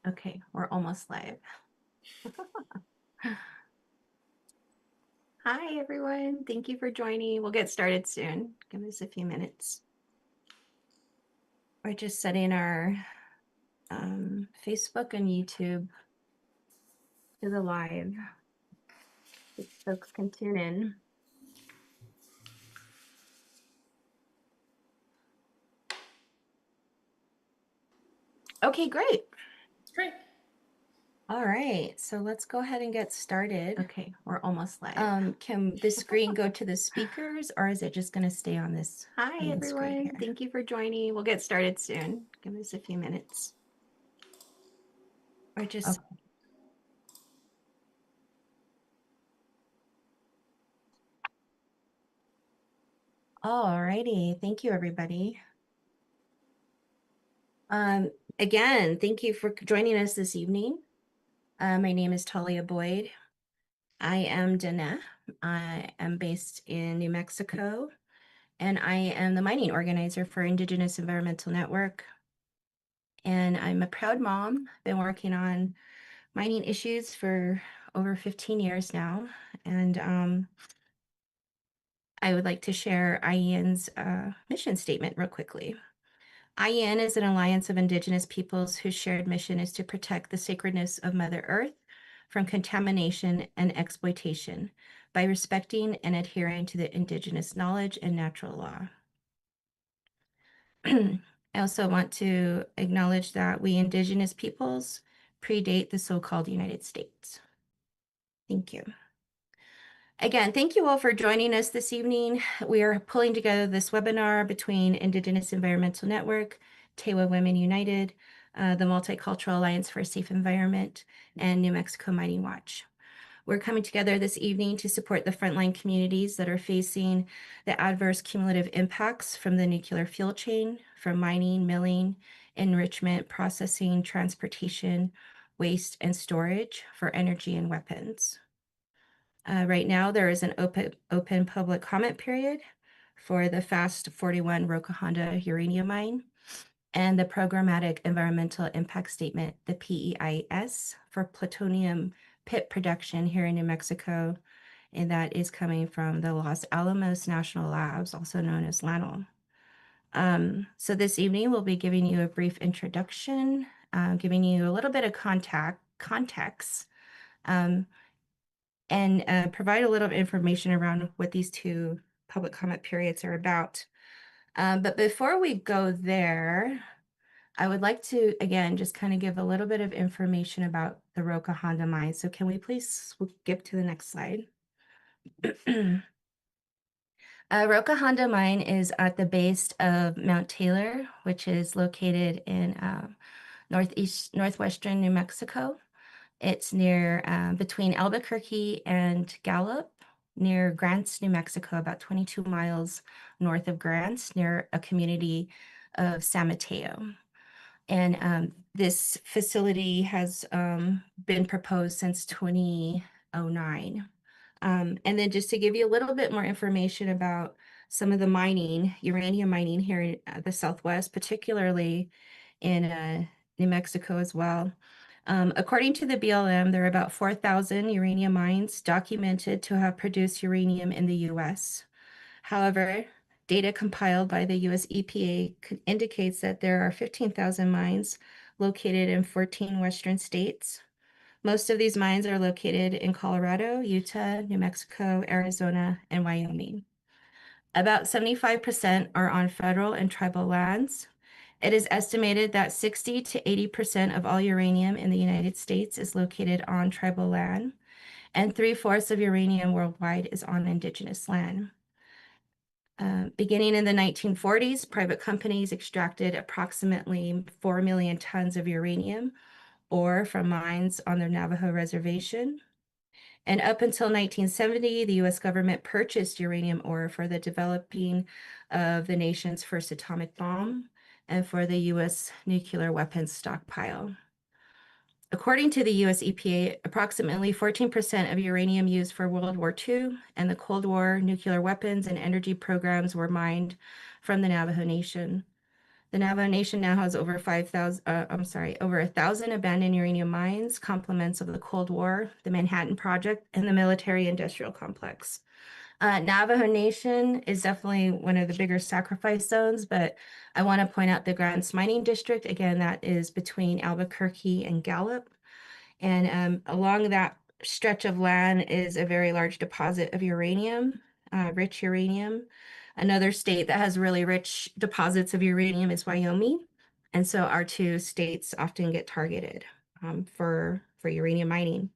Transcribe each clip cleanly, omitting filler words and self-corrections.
Okay, we're almost live. Hi, everyone. Thank you for joining. We'll get started soon. Give us a few minutes. We're just setting our Facebook and YouTube to the live. So folks can tune in. Okay, great. Great. All right, so let's go ahead and get started. Okay, we're almost live. Can the screen go to the speakers, or is it just going to stay on this? Hi, everyone. Thank you for joining. We'll get started soon. Give us a few minutes. We're just All righty. Thank you, everybody. Again, thank you for joining us this evening. My name is Talia Boyd. I am Dana. I am based in New Mexico, and I am the mining organizer for Indigenous Environmental Network. And I'm a proud mom, been working on mining issues for over 15 years now. And I would like to share IEN's mission statement real quickly. IEN is an alliance of Indigenous peoples whose shared mission is to protect the sacredness of Mother Earth from contamination and exploitation by respecting and adhering to the Indigenous knowledge and natural law. I also want to acknowledge that we Indigenous peoples predate the so-called United States. Thank you. Again, thank you all for joining us this evening. We are pulling together this webinar between Indigenous Environmental Network, Tewa Women United, the Multicultural Alliance for a Safe Environment, and New Mexico Mining Watch. We're coming together this evening to support the frontline communities that are facing the adverse cumulative impacts from the nuclear fuel chain, from mining, milling, enrichment, processing, transportation, waste, and storage for energy and weapons. Right now, there is an open public comment period for the FAST41 Roca Honda uranium mine and the Programmatic Environmental Impact Statement, the PEIS, for plutonium pit production here in New Mexico, and that is coming from the Los Alamos National Labs, also known as LANL. So this evening, we'll be giving you a brief introduction, giving you a little bit of context, and provide a little information around what these two public comment periods are about. But before we go there, I would like to, again, just kind of give a little bit of information about the Roca Honda mine. So can we please skip to the next slide? Roca Honda mine is at the base of Mount Taylor, which is located in northwestern New Mexico. It's near between Albuquerque and Gallup, near Grants, New Mexico, about 22 miles north of Grants, near a community of San Mateo. And this facility has been proposed since 2009. And then just to give you a little bit more information about some of the mining, uranium mining here in the Southwest, particularly in New Mexico as well. According to the BLM, there are about 4,000 uranium mines documented to have produced uranium in the US. However, data compiled by the US EPA indicates that there are 15,000 mines located in 14 Western states. Most of these mines are located in Colorado, Utah, New Mexico, Arizona, and Wyoming. About 75% are on federal and tribal lands. It is estimated that 60 to 80% of all uranium in the United States is located on tribal land, and 3/4 of uranium worldwide is on indigenous land. Beginning in the 1940s, private companies extracted approximately 4 million tons of uranium ore from mines on the Navajo reservation. And up until 1970, the US government purchased uranium ore for the developing of the nation's first atomic bomb and for the US nuclear weapons stockpile. According to the US EPA, approximately 14% of uranium used for World War II and the Cold War nuclear weapons and energy programs were mined from the Navajo Nation. The Navajo Nation now has over 5,000, over 1,000 abandoned uranium mines, complements of the Cold War, the Manhattan Project, and the military industrial complex. Navajo Nation is definitely one of the bigger sacrifice zones, but I want to point out the Grants Mining District. Again, that is between Albuquerque and Gallup. And along that stretch of land is a very large deposit of uranium, rich uranium. Another state that has really rich deposits of uranium is Wyoming. And so our two states often get targeted for uranium mining.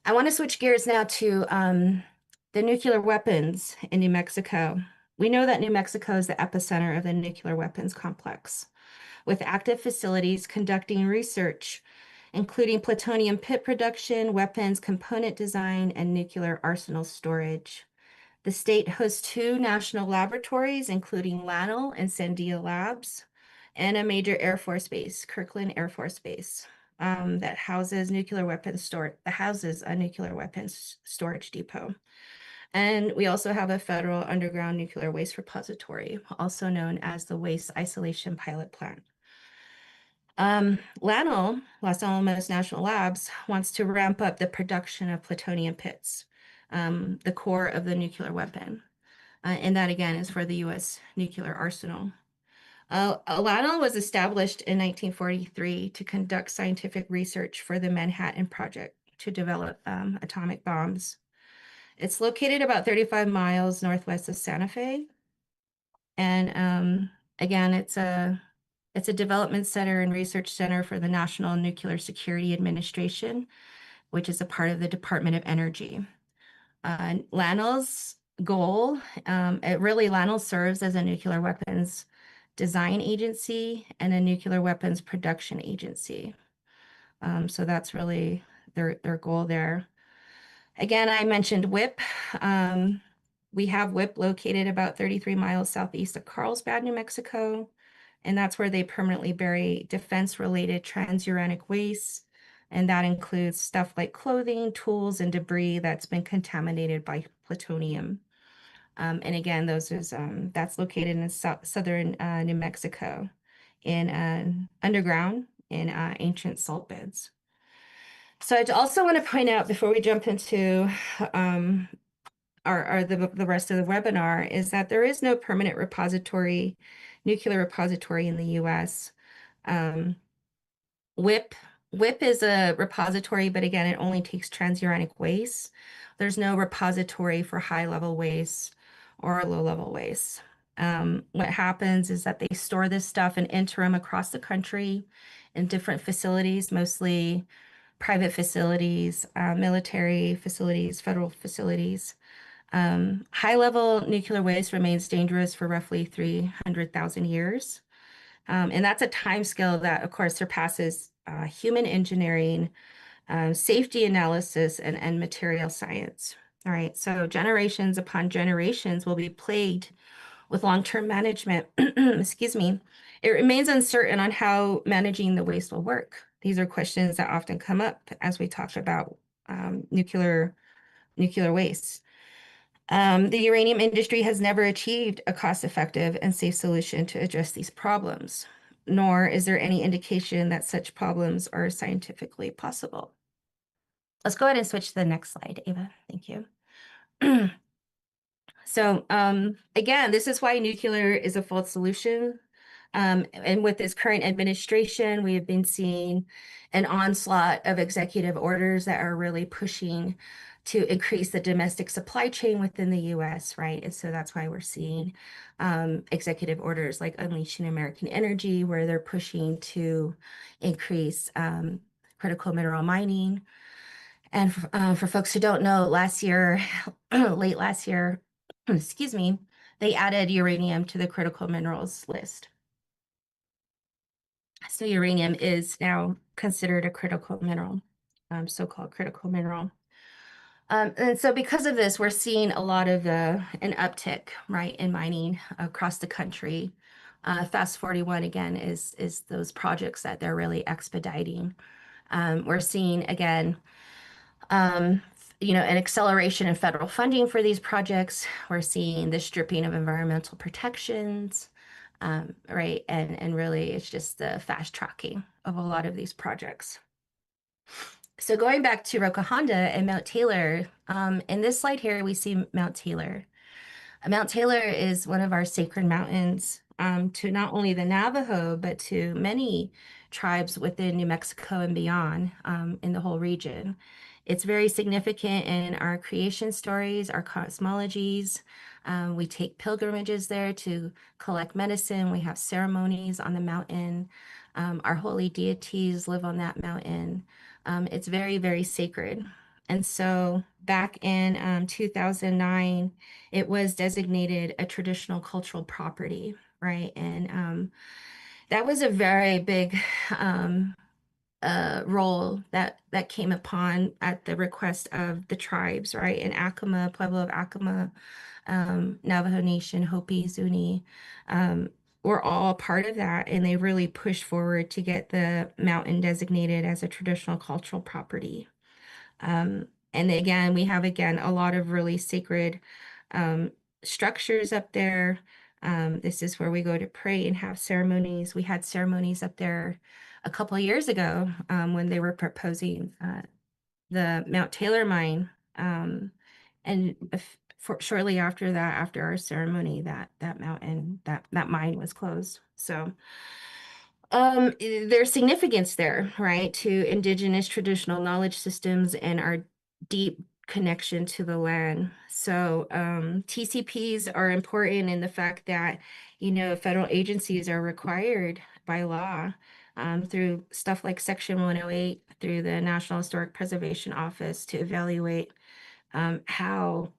I want to switch gears now to the nuclear weapons in New Mexico. We know that New Mexico is the epicenter of the nuclear weapons complex, with active facilities conducting research, including plutonium pit production, weapons component design, and nuclear arsenal storage. The state hosts two national laboratories, including LANL and Sandia Labs, and a major Air Force base, Kirkland Air Force Base, that houses a nuclear weapons storage depot. And we also have a federal underground nuclear waste repository, also known as the Waste Isolation Pilot Plant. LANL, Los Alamos National Labs, wants to ramp up the production of plutonium pits, the core of the nuclear weapon. And that, again, is for the U.S. nuclear arsenal. LANL was established in 1943 to conduct scientific research for the Manhattan Project to develop atomic bombs. It's located about 35 miles northwest of Santa Fe. And again, it's a development center and research center for the National Nuclear Security Administration, which is a part of the Department of Energy. LANL's goal, LANL serves as a nuclear weapons design agency and a nuclear weapons production agency. So that's really their goal there. Again, I mentioned WIP. We have WIP located about 33 miles southeast of Carlsbad, New Mexico, and that's where they permanently bury defense-related transuranic waste, and that includes stuff like clothing, tools, and debris that's been contaminated by plutonium. And again, that's located in southern New Mexico, in underground in ancient salt beds. So I also want to point out before we jump into the rest of the webinar is that there is no permanent nuclear repository in the U.S. WIP is a repository, but again, it only takes transuranic waste. There's no repository for high-level waste or low-level waste. What happens is that they store this stuff in interim across the country in different facilities, mostly private facilities, military facilities, federal facilities. High-level nuclear waste remains dangerous for roughly 300,000 years. And that's a timescale that, of course, surpasses human engineering, safety analysis, and material science. All right, so generations upon generations will be plagued with long-term management. Excuse me. It remains uncertain on how managing the waste will work. These are questions that often come up as we talk about nuclear waste. The uranium industry has never achieved a cost-effective and safe solution to address these problems, nor is there any indication that such problems are scientifically possible. Let's go ahead and switch to the next slide, Ava. Thank you. So again, this is why nuclear is a false solution. And with this current administration, we have been seeing an onslaught of executive orders that are really pushing to increase the domestic supply chain within the U.S., right? And so that's why we're seeing executive orders like Unleashing American Energy, where they're pushing to increase critical mineral mining. And for folks who don't know, late last year, excuse me, they added uranium to the critical minerals list. So uranium is now considered a critical mineral, so-called critical mineral. And so because of this, we're seeing a lot of an uptick, right, in mining across the country. FAST41, again, is those projects that they're really expediting. We're seeing, again, an acceleration in federal funding for these projects. We're seeing the stripping of environmental protections. right? And really, it's just the fast tracking of a lot of these projects. So going back to Roca Honda and Mount Taylor, in this slide here, we see Mount Taylor. Mount Taylor is one of our sacred mountains to not only the Navajo, but to many tribes within New Mexico and beyond in the whole region. It's very significant in our creation stories, our cosmologies. We take pilgrimages there to collect medicine. We have ceremonies on the mountain. Our holy deities live on that mountain. It's very, very sacred. And so back in 2009, it was designated a traditional cultural property, right? And that was a very big role that came upon at the request of the tribes, right? In Acoma, Pueblo of Acoma, Navajo Nation, Hopi, Zuni, were all part of that, and they really pushed forward to get the mountain designated as a traditional cultural property. And again, we have a lot of really sacred um, structures up there. This is where we go to pray and have ceremonies. We had ceremonies up there a couple of years ago when they were proposing the Mount Taylor mine. And shortly after that, after our ceremony, that mountain, that mine was closed. So there's significance there, right, to indigenous traditional knowledge systems and our deep connection to the land. So TCPs are important in the fact that, federal agencies are required by law through stuff like Section 108, through the National Historic Preservation Office to evaluate how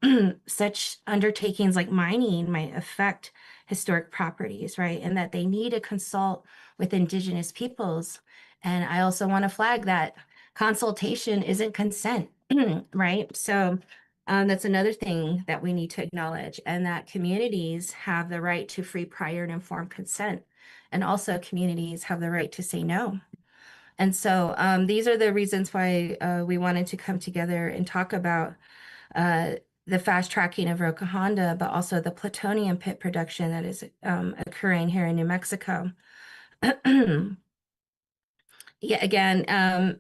such undertakings like mining might affect historic properties, right? And that they need to consult with indigenous peoples. And I also want to flag that consultation isn't consent, right? So that's another thing that we need to acknowledge, and that communities have the right to free, prior, and informed consent. And also communities have the right to say no. And so these are the reasons why we wanted to come together and talk about uh, the fast tracking of Roca Honda, but also the plutonium pit production that is occurring here in New Mexico. Yeah, again,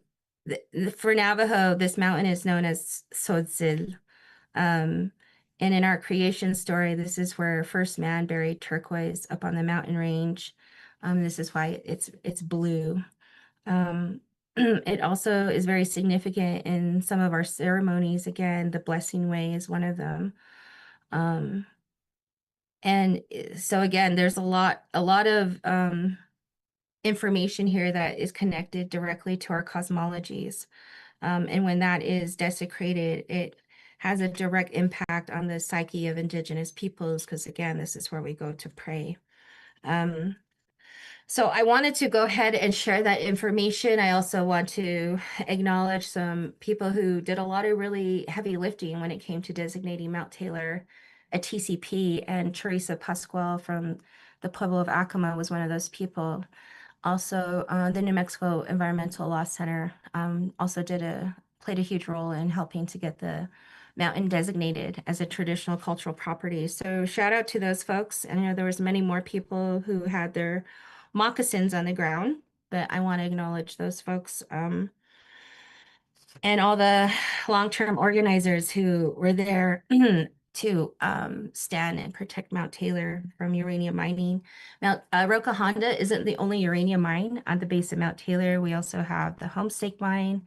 for Navajo, this mountain is known as Sodzil. Um, and in our creation story, this is where first man buried turquoise up on the mountain range. This is why it's blue. Um, it also is very significant in some of our ceremonies. Again, the blessing way is one of them. Um, and so again, there's a lot of information here that is connected directly to our cosmologies. And when that is desecrated, it has a direct impact on the psyche of indigenous peoples, because again, this is where we go to pray. Um, So I wanted to go ahead and share that information. I also want to acknowledge some people who did a lot of really heavy lifting when it came to designating Mount Taylor a TCP, and Teresa Pascual from the Pueblo of Acoma was one of those people. Also, the New Mexico Environmental Law Center also played a huge role in helping to get the mountain designated as a traditional cultural property. So shout out to those folks. And there was many more people who had their moccasins on the ground, but I want to acknowledge those folks. And all the long-term organizers who were there to stand and protect Mount Taylor from uranium mining. Mount Roca Honda isn't the only uranium mine at the base of Mount Taylor. We also have the Homestake mine.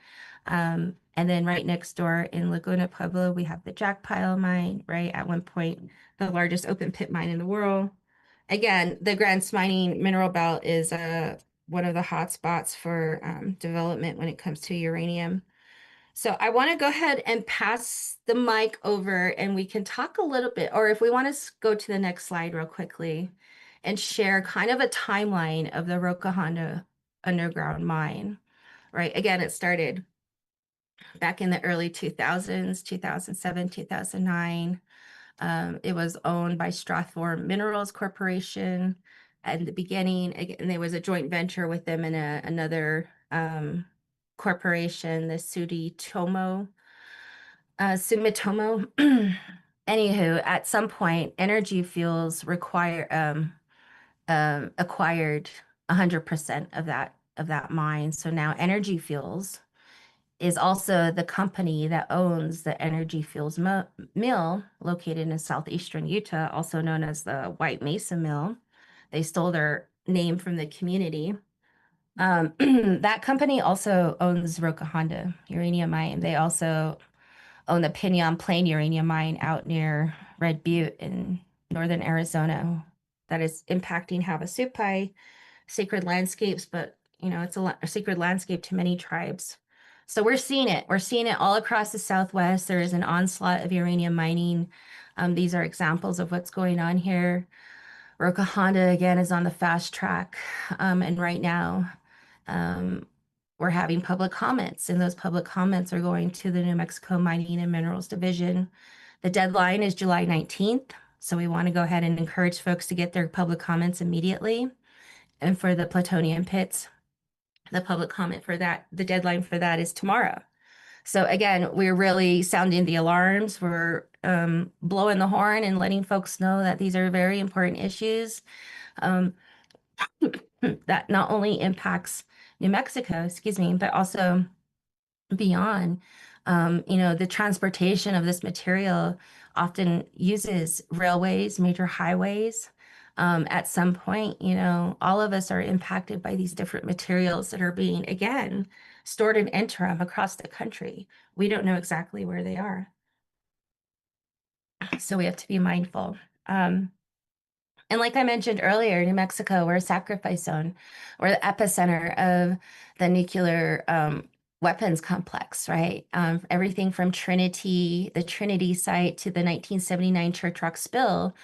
And then right next door in Laguna Pueblo, we have the Jack Pile mine, right? At one point, the largest open pit mine in the world. Again, the Grants Mining Mineral Belt is one of the hot spots for development when it comes to uranium. So I want to go ahead and pass the mic over, and we can talk a little bit, or if we want to go to the next slide real quickly and share kind of a timeline of the Roca Honda underground mine, right? Again, it started back in the early 2000s, 2007, 2009. It was owned by Strathmore Minerals Corporation at the beginning, and there was a joint venture with them and another corporation, the Sumitomo. Anywho, at some point, Energy Fuels acquired 100% of that mine. So now Energy Fuels is also the company that owns the Energy Fuels mill located in southeastern Utah, also known as the White Mesa Mill. They stole their name from the community. That company also owns Roca Honda uranium mine. They also own the Pinon Plain uranium mine out near Red Butte in northern Arizona that is impacting Havasupai sacred landscapes, but it's a sacred landscape to many tribes. So we're seeing it. We're seeing it all across the Southwest. There is an onslaught of uranium mining. These are examples of what's going on here. Roca Honda, again, is on the fast track. And right now, um, we're having public comments, and those public comments are going to the New Mexico Mining and Minerals Division. The deadline is July 19th. So we want to go ahead and encourage folks to get their public comments immediately. And for the plutonium pits, the public comment for that, the deadline for that is tomorrow. So again, we're really sounding the alarms. We're blowing the horn and letting folks know that these are very important issues um, that not only impacts New Mexico, excuse me, but also beyond. The transportation of this material often uses railways, major highways. At some point, all of us are impacted by these different materials that are being, again, stored in interim across the country. We don't know exactly where they are. So we have to be mindful. And like I mentioned earlier, New Mexico, we're a sacrifice zone. We're the epicenter of the nuclear weapons complex, right? Everything from the Trinity site to the 1979 Church Rock spill,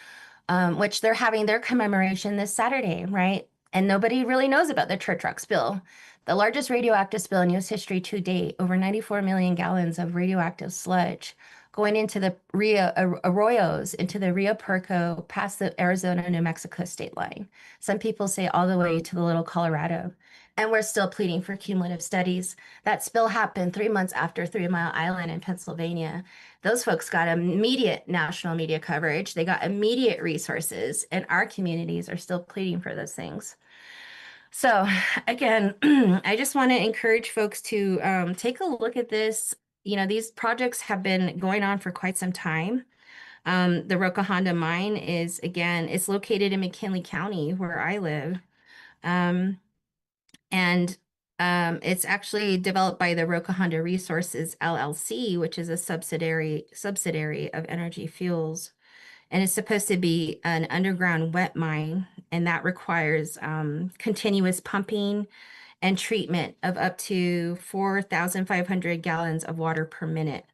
which they're having their commemoration this Saturday, right? And nobody really knows about the Church Rock spill. The largest radioactive spill in U.S. history to date, over 94 million gallons of radioactive sludge going into the arroyos, into the Rio Perco, past the Arizona-New Mexico state line. Some people say all the way to the Little Colorado. And we're still pleading for cumulative studies. That spill happened 3 months after 3 Mile Island in Pennsylvania. Those folks got immediate national media coverage. They got immediate resources, and our communities are still pleading for those things. So again, I just want to encourage folks to take a look at this. These projects have been going on for quite some time. The Roca Honda mine it's located in McKinley County, where I live. And it's actually developed by the Roca Honda Resources LLC, which is a subsidiary of Energy Fuels. And it's supposed to be an underground wet mine, and that requires continuous pumping and treatment of up to 4,500 gallons of water per minute.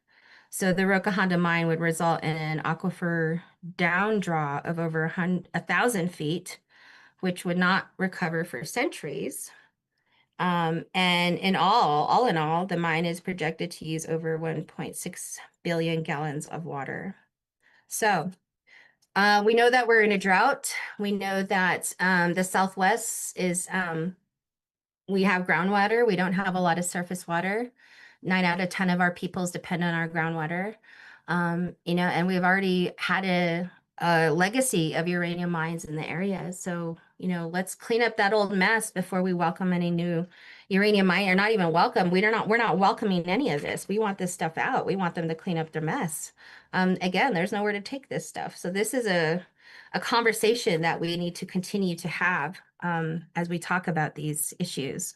So the Roca Honda mine would result in an aquifer down draw of over 1,000 feet, which would not recover for centuries. And all in all, the mine is projected to use over 1.6 billion gallons of water. So we know that we're in a drought. We know that the Southwest we have groundwater. We don't have a lot of surface water. 9 out of 10 of our peoples depend on our groundwater. And we've already had a legacy of uranium mines in the area. So, let's clean up that old mess before we welcome any new uranium mine, or not even welcome. We're not welcoming any of this. We want this stuff out. We want them to clean up their mess. Again, there's nowhere to take this stuff. So this is a conversation that we need to continue to have as we talk about these issues.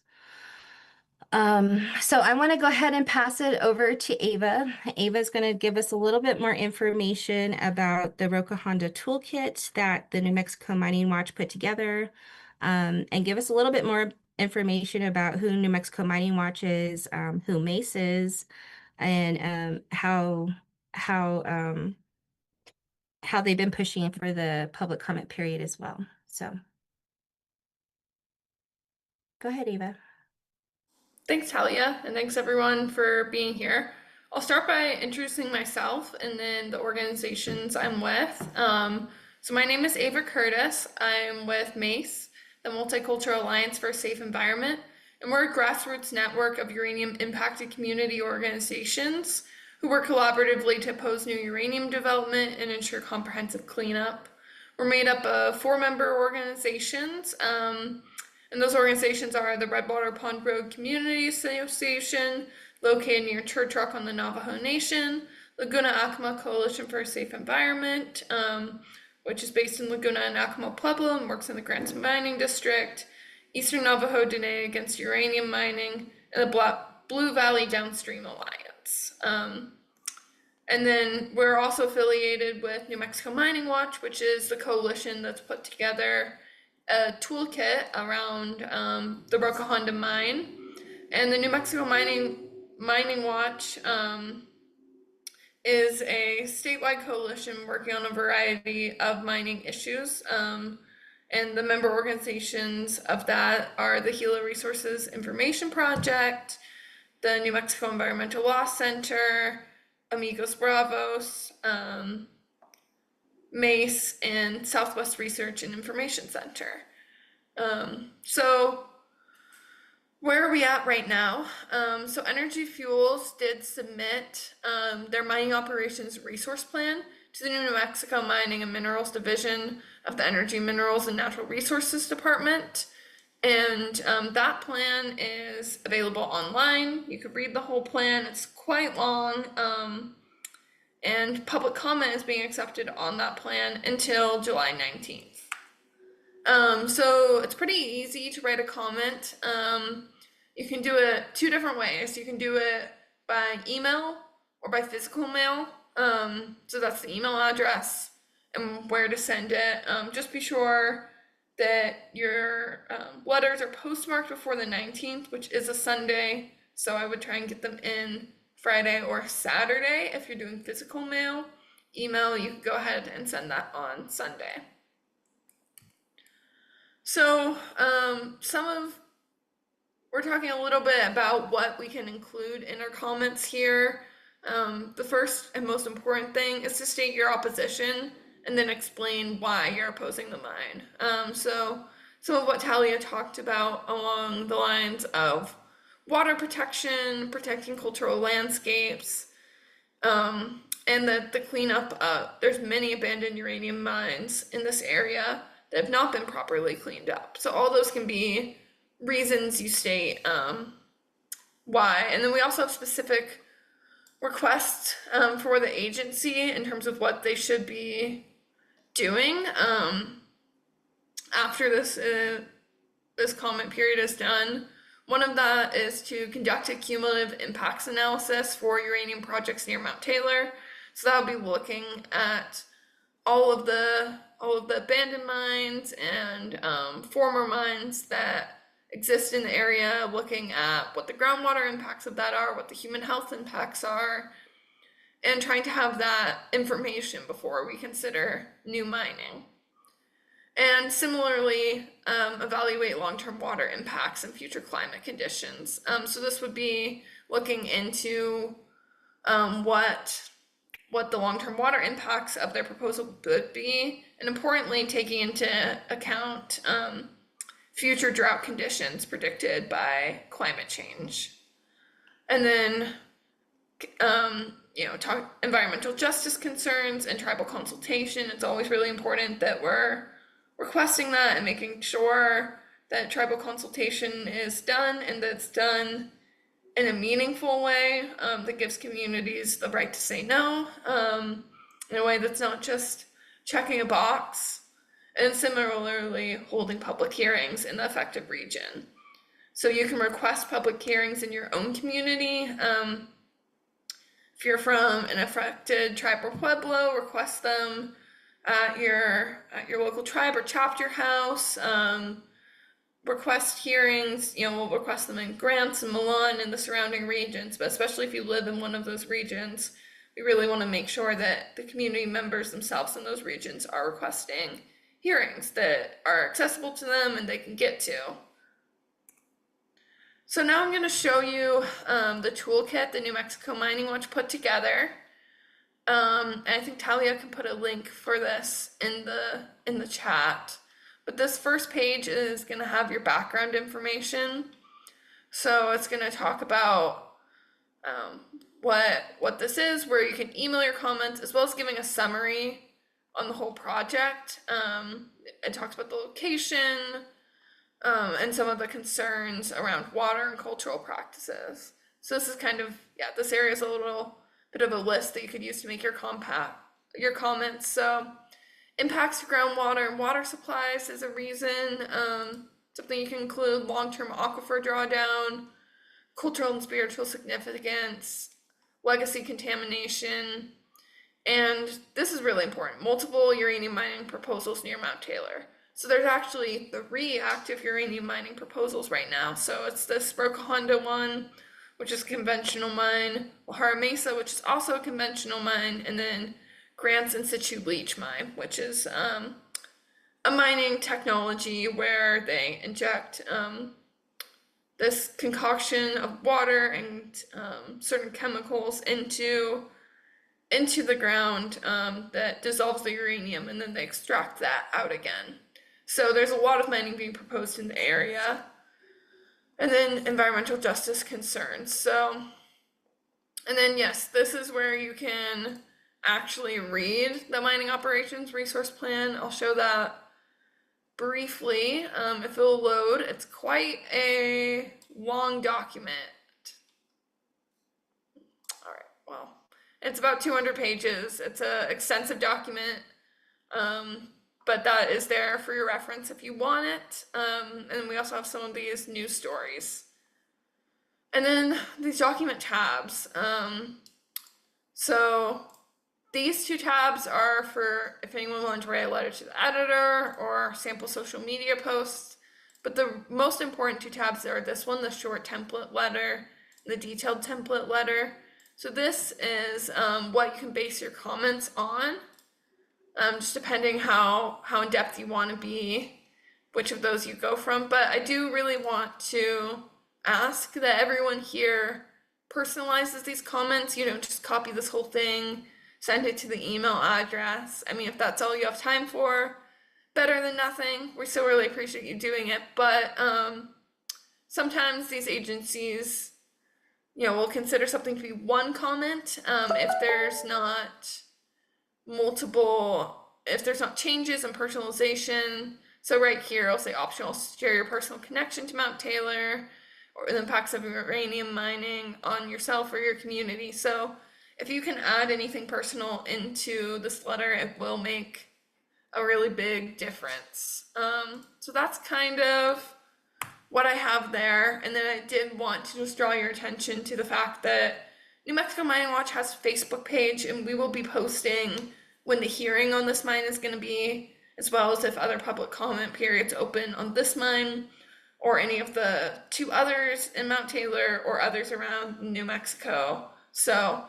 So I want to go ahead and pass it over to Ava. Ava is going to give us a little bit more information about the Roca Honda toolkit that the New Mexico Mining Watch put together, and give us a little bit more information about who New Mexico Mining Watch is, who MACE is, and how they've been pushing for the public comment period as well. So go ahead, Ava. Thanks, Talia, and thanks everyone for being here. I'll start by introducing myself and then the organizations I'm with. So my name is Ava Curtis. I'm with MACE, the Multicultural Alliance for a Safe Environment, and we're a grassroots network of uranium impacted community organizations who work collaboratively to oppose new uranium development and ensure comprehensive cleanup. We're made up of 4-member organizations, and those organizations are the Redwater Pond Road Community Association, located near Church Rock on the Navajo Nation, Laguna Acoma Coalition for a Safe Environment, which is based in Laguna and Acoma Pueblo and works in the Grants Mining District, Eastern Navajo Dene Against Uranium Mining, and the Blue Valley Downstream Alliance. And then we're also affiliated with New Mexico Mining Watch, which is the coalition that's put together a toolkit around the Roca Honda mine. And the New Mexico Mining Watch is a statewide coalition working on a variety of mining issues. And the member organizations of that are the Gila Resources Information Project, the New Mexico Environmental Law Center, Amigos Bravos, MACE, and Southwest Research and Information Center. So where are we at right now? So Energy Fuels did submit their mining operations resource plan to the New Mexico Mining and Minerals Division of the Energy, Minerals, and Natural Resources Department. And that plan is available online. You could read the whole plan. It's quite long. And public comment is being accepted on that plan until July 19th. So it's pretty easy to write a comment. You can do it 2 different ways. You can do it by email or by physical mail. So that's the email address and where to send it. Just be sure that your letters are postmarked before the 19th, which is a Sunday. So I would try and get them in Friday or Saturday if you're doing physical mail. Email, you can go ahead and send that on Sunday. So we're talking a little bit about what we can include in our comments here. The first and most important thing is to state your opposition and then explain why you're opposing the mine. So some of what Talia talked about along the lines of water protection, protecting cultural landscapes, and the cleanup. There's many abandoned uranium mines in this area that have not been properly cleaned up. So all those can be reasons you state why. And then we also have specific requests for the agency in terms of what they should be doing after this comment period is done. One of that is to conduct a cumulative impacts analysis for uranium projects near Mount Taylor. So that'll be looking at all of the abandoned mines and former mines that exist in the area, looking at what the groundwater impacts of that are, what the human health impacts are, and trying to have that information before we consider new mining. And similarly, evaluate long-term water impacts and future climate conditions. So this would be looking into what the long-term water impacts of their proposal would be, and importantly, taking into account future drought conditions predicted by climate change. And then, talk environmental justice concerns and tribal consultation. It's always really important that we're requesting that and making sure that tribal consultation is done and that it's done in a meaningful way that gives communities the right to say no, in a way that's not just checking a box, and similarly holding public hearings in the affected region. So you can request public hearings in your own community. If you're from an affected tribe or pueblo, request them at your local tribe or chapter house. Request hearings, we'll request them in Grants and Milan and the surrounding regions, but especially if you live in one of those regions, we really want to make sure that the community members themselves in those regions are requesting hearings that are accessible to them and they can get to. So now I'm going to show you the toolkit that New Mexico Mining Watch put together. And I think Talia can put a link for this in the chat. But this first page is going to have your background information. So it's going to talk about what this is, where you can email your comments, as well as giving a summary on the whole project. It talks about the location, and some of the concerns around water and cultural practices. So this is kind of, yeah, this area is a little bit of a list that you could use to make your comments. So impacts to groundwater and water supplies is a reason. Something you can include: long-term aquifer drawdown, cultural and spiritual significance, legacy contamination, and this is really important: multiple uranium mining proposals near Mount Taylor. So there's actually 3 active uranium mining proposals right now. So it's this Roca Honda one, which is a conventional mine, Lahara Mesa, which is also a conventional mine, and then Grant's in situ leach mine, which is a mining technology where they inject this concoction of water and certain chemicals into the ground that dissolves the uranium, and then they extract that out again. So there's a lot of mining being proposed in the area. And then environmental justice concerns. So, and then yes, this is where you can actually read the mining operations resource plan. I'll show that briefly if it'll load. It's quite a long document. All right, well, it's about 200 pages. It's an extensive document, but that is there for your reference if you want it. And we also have some of these news stories. And then these document tabs. So these 2 tabs are for if anyone wants to write a letter to the editor or sample social media posts. But the most important 2 tabs are this one, the short template letter, the detailed template letter. So this is what you can base your comments on, just depending how in depth you want to be, which of those you go from. But I do really want to ask that everyone here personalizes these comments. You don't just copy this whole thing, send it to the email address. I mean, if that's all you have time for, better than nothing. We still really appreciate you doing it. But sometimes these agencies, will consider something to be one comment if there's not changes and personalization. So right here, I'll say optional: share your personal connection to Mount Taylor or the impacts of uranium mining on yourself or your community. So if you can add anything personal into this letter, it will make a really big difference. So that's kind of what I have there. And then I did want to just draw your attention to the fact that New Mexico Mining Watch has a Facebook page, and we will be posting when the hearing on this mine is going to be, as well as if other public comment periods open on this mine or any of the 2 others in Mount Taylor or others around New Mexico. So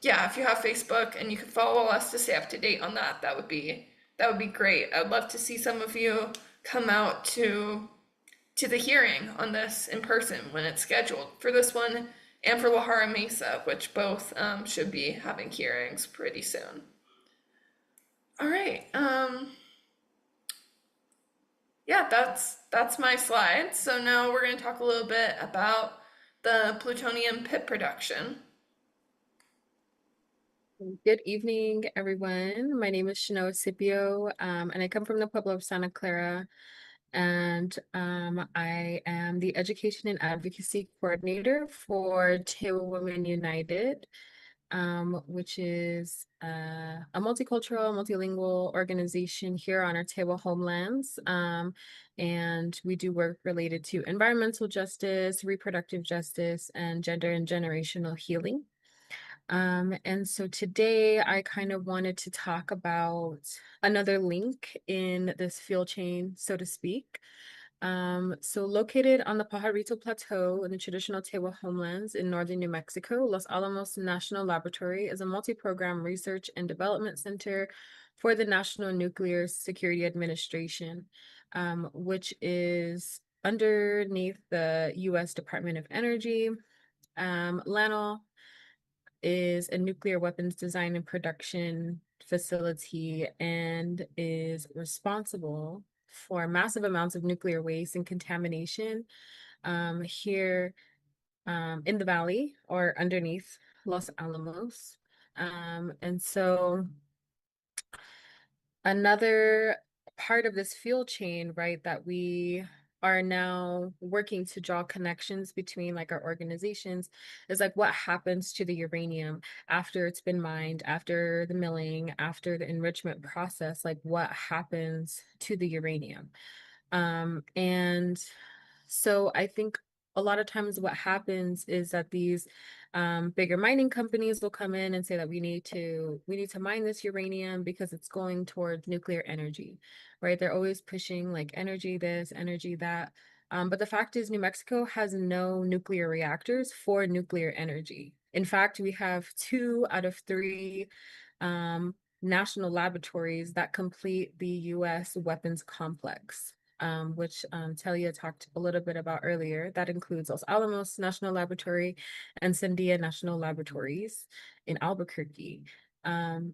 yeah, if you have Facebook and you can follow us to stay up to date on that, that would be great. I'd love to see some of you come out to the hearing on this in person when it's scheduled, for this one and for Lahara Mesa, which both should be having hearings pretty soon. All right. Yeah, that's my slides. So now we're going to talk a little bit about the plutonium pit production. Good evening, everyone. My name is Shanoa Scipio, and I come from the Pueblo of Santa Clara, and I am the Education and Advocacy Coordinator for Tewa Women United, which is a multicultural, multilingual organization here on our Tewa homelands. And we do work related to environmental justice, reproductive justice, and gender and generational healing. And so today I kind of wanted to talk about another link in this fuel chain, so to speak. So located on the Pajarito Plateau in the traditional Tewa homelands in northern New Mexico, Los Alamos National Laboratory is a multi-program research and development center for the National Nuclear Security Administration, which is underneath the U.S. Department of Energy. LANL is a nuclear weapons design and production facility and is responsible for massive amounts of nuclear waste and contamination here in the valley or underneath Los Alamos. And so Another part of this fuel chain, right, that we are now working to draw connections between like our organizations is like what happens to the uranium after it's been mined, after the milling, after the enrichment process, like what happens to the uranium. And so I think a lot of times what happens is that these bigger mining companies will come in and say that we need to mine this uranium because it's going towards nuclear energy, right? They're always pushing like energy this, energy that. But the fact is, New Mexico has no nuclear reactors for nuclear energy. In fact, we have 2 out of 3 national laboratories that complete the U.S. weapons complex, which Talia talked a little bit about earlier. That includes Los Alamos National Laboratory and Sandia National Laboratories in Albuquerque. And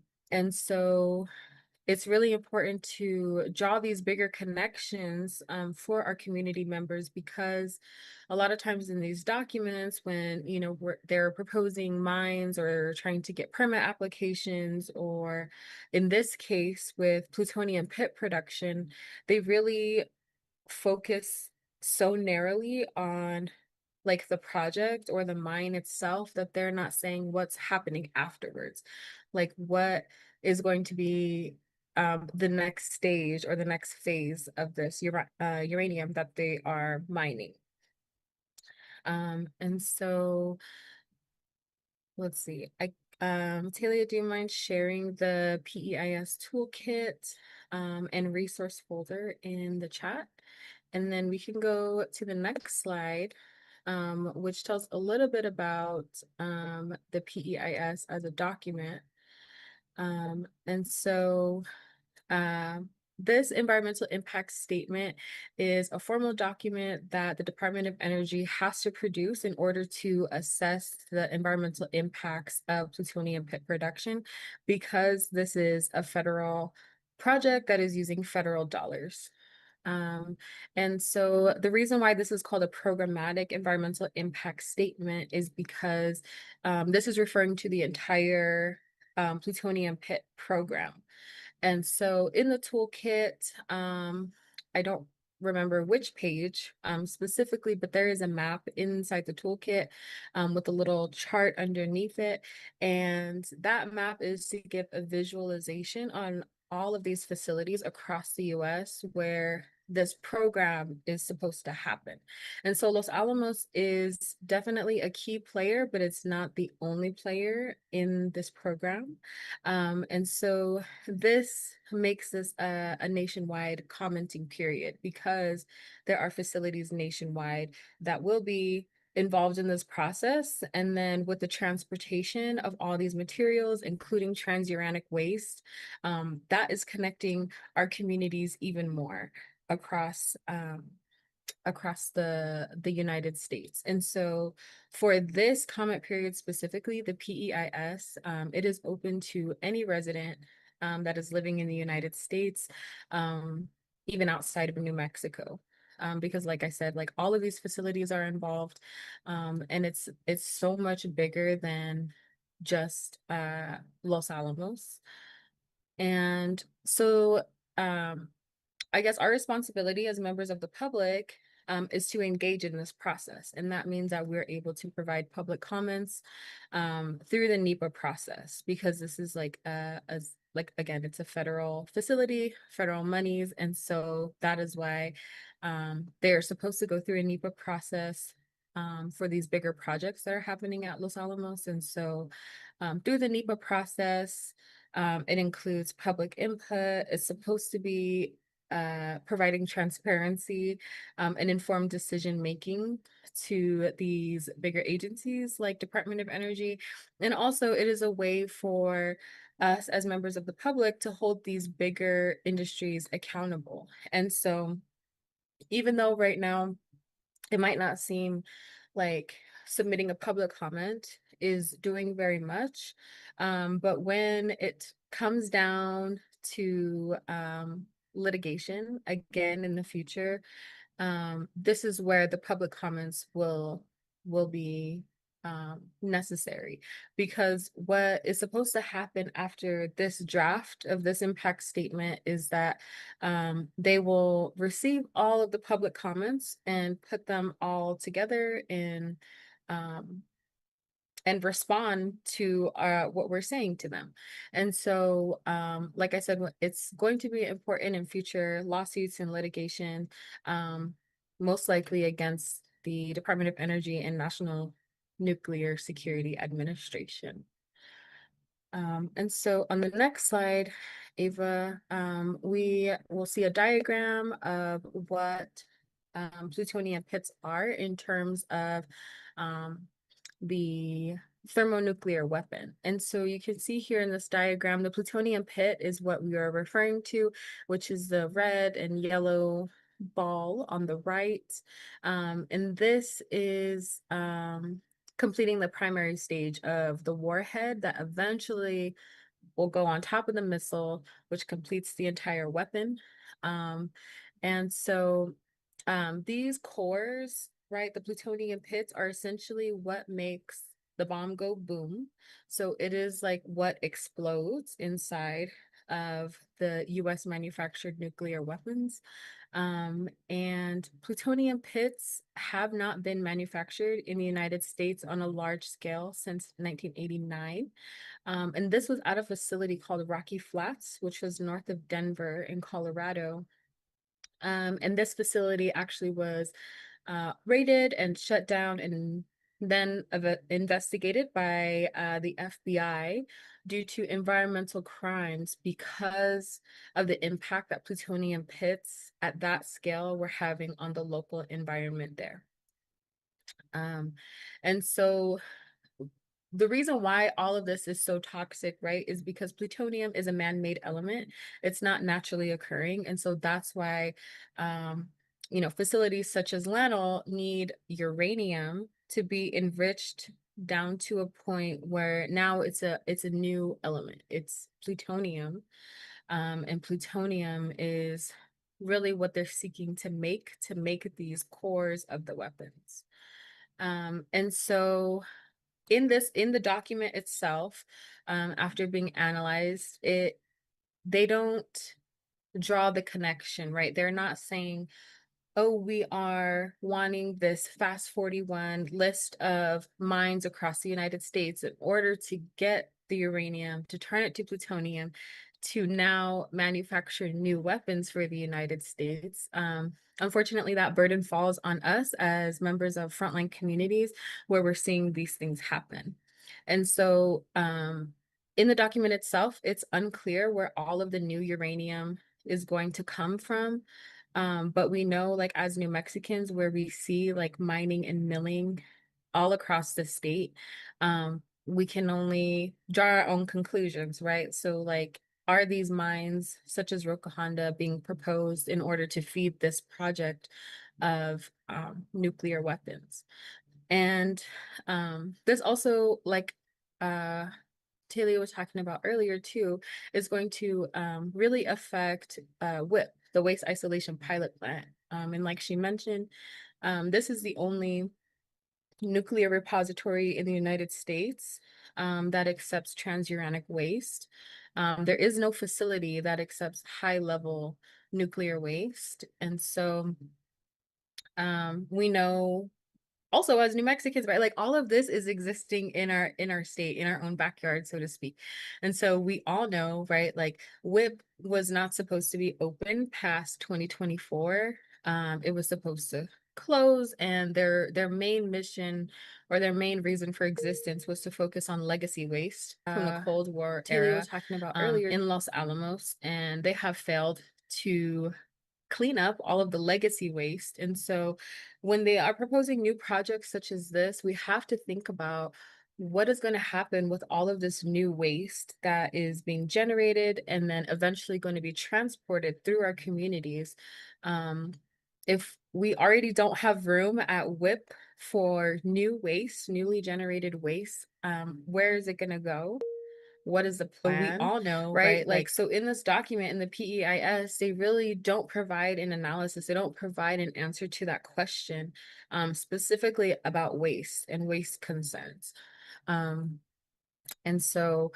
so it's really important to draw these bigger connections for our community members, because a lot of times in these documents, when they're proposing mines or trying to get permit applications, or in this case with plutonium pit production, they really focus so narrowly on like the project or the mine itself that they're not saying what's happening afterwards, like what is going to be the next stage or the next phase of this uranium that they are mining. And so let's see, Talia, do you mind sharing the PEIS toolkit and resource folder in the chat? And then we can go to the next slide, which tells a little bit about the PEIS as a document. And so this environmental impact statement is a formal document that the Department of Energy has to produce in order to assess the environmental impacts of plutonium pit production, because this is a federal project that is using federal dollars. And so the reason why this is called a programmatic environmental impact statement is because this is referring to the entire plutonium pit program. And so in the toolkit, I don't remember which page specifically, but there is a map inside the toolkit with a little chart underneath it. And that map is to give a visualization on all of these facilities across the US where this program is supposed to happen. And so Los Alamos is definitely a key player, but it's not the only player in this program. And so this makes this a nationwide commenting period, because there are facilities nationwide that will be involved in this process. And then with the transportation of all these materials, including transuranic waste, that is connecting our communities even more across the United States. And so for this comment period specifically, the PEIS, it is open to any resident that is living in the United States, even outside of New Mexico. Because like I said, like all of these facilities are involved, and it's so much bigger than just Los Alamos. And so I guess our responsibility as members of the public is to engage in this process. And that means that we're able to provide public comments through the NEPA process, because this is like again, it's a federal facility, federal monies. And so that is why they're supposed to go through a NEPA process for these bigger projects that are happening at Los Alamos. And so through the NEPA process, it includes public input. It's supposed to be providing transparency and informed decision making to these bigger agencies like Department of Energy. And also it is a way for us as members of the public to hold these bigger industries accountable. And so even though right now it might not seem like submitting a public comment is doing very much, but when it comes down to litigation again in the future, this is where the public comments will be necessary, because what is supposed to happen after this draft of this impact statement is that they will receive all of the public comments and put them all together in and respond to what we're saying to them. And so, like I said, it's going to be important in future lawsuits and litigation, most likely against the Department of Energy and National Nuclear Security Administration. And so on the next slide, Ava, we will see a diagram of what plutonium pits are in terms of the thermonuclear weapon. And so you can see here in this diagram, the plutonium pit is what we are referring to, which is the red and yellow ball on the right. And this is completing the primary stage of the warhead that eventually will go on top of the missile, which completes the entire weapon. And so these cores, right, the plutonium pits are essentially what makes the bomb go boom. So it is like what explodes inside of the US manufactured nuclear weapons. And plutonium pits have not been manufactured in the United States on a large scale since 1989. And this was at a facility called Rocky Flats, which was north of Denver in Colorado. And this facility actually was raided and shut down and then investigated by the FBI due to environmental crimes because of the impact that plutonium pits at that scale were having on the local environment there. And so the reason why all of this is so toxic, right, is because plutonium is a man-made element. It's not naturally occurring. And so that's why, facilities such as Lanol need uranium to be enriched down to a point where now it's a new element. It's plutonium. And plutonium is really what they're seeking to make these cores of the weapons. And so in the document itself, after being analyzed, they don't draw the connection, right? They're not saying, oh, we are wanting this FAST41 list of mines across the United States in order to get the uranium, to turn it to plutonium, to now manufacture new weapons for the United States. Unfortunately, that burden falls on us as members of frontline communities where we're seeing these things happen. And so in the document itself, it's unclear where all of the new uranium is going to come from. But we know, like, as New Mexicans, where we see like mining and milling all across the state, we can only draw our own conclusions, right? So like, are these mines such as Roca Honda being proposed in order to feed this project of nuclear weapons? And this also, like Talia was talking about earlier too, is going to really affect WIP, the Waste Isolation Pilot Plant. And like she mentioned, this is the only nuclear repository in the United States that accepts transuranic waste. There is no facility that accepts high-level nuclear waste. And so we know also as New Mexicans, right, like all of this is existing in our state, in our own backyard, so to speak. And so we all know, right, like WIP was not supposed to be open past 2024. It was supposed to close, and their main mission or their main reason for existence was to focus on legacy waste from the Cold War era was talking about earlier in Los Alamos, and they have failed to clean up all of the legacy waste. And so when they are proposing new projects such as this, we have to think about what is going to happen with all of this new waste that is being generated and then eventually going to be transported through our communities. If we already don't have room at WIP for new waste, newly generated waste, where is it going to go? what is the plan? We all know, right? Like, so in this document, in the PEIS, they really don't provide an analysis. They don't provide an answer to that question, specifically about waste and waste concerns. And so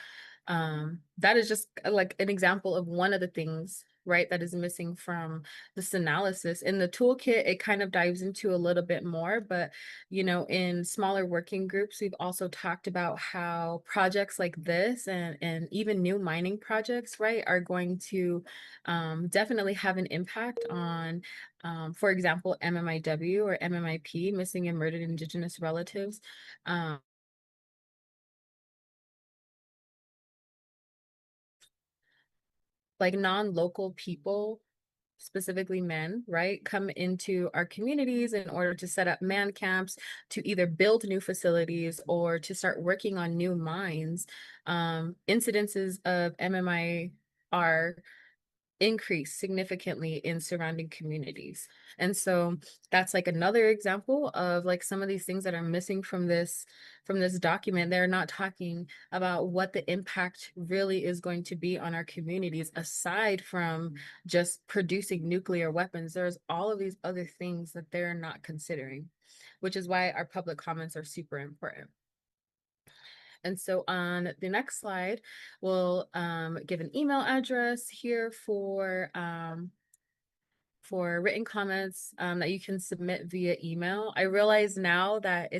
that is just like an example of one of the things, right, that is missing from this analysis. In the toolkit, it kind of dives into a little bit more, but you know, in smaller working groups, we've also talked about how projects like this and even new mining projects, right, are going to definitely have an impact on, for example, MMIW or MMIP, missing and murdered Indigenous relatives. Like non-local people, specifically men, right, come into our communities in order to set up man camps, to either build new facilities or to start working on new mines. Incidences of MMI are increase significantly in surrounding communities. And so that's like another example of like some of these things that are missing from this document. They're not talking about what the impact really is going to be on our communities aside from just producing nuclear weapons. There's all of these other things that they're not considering, which is why our public comments are super important. And so on the next slide, we'll give an email address here for written comments that you can submit via email. I realize now that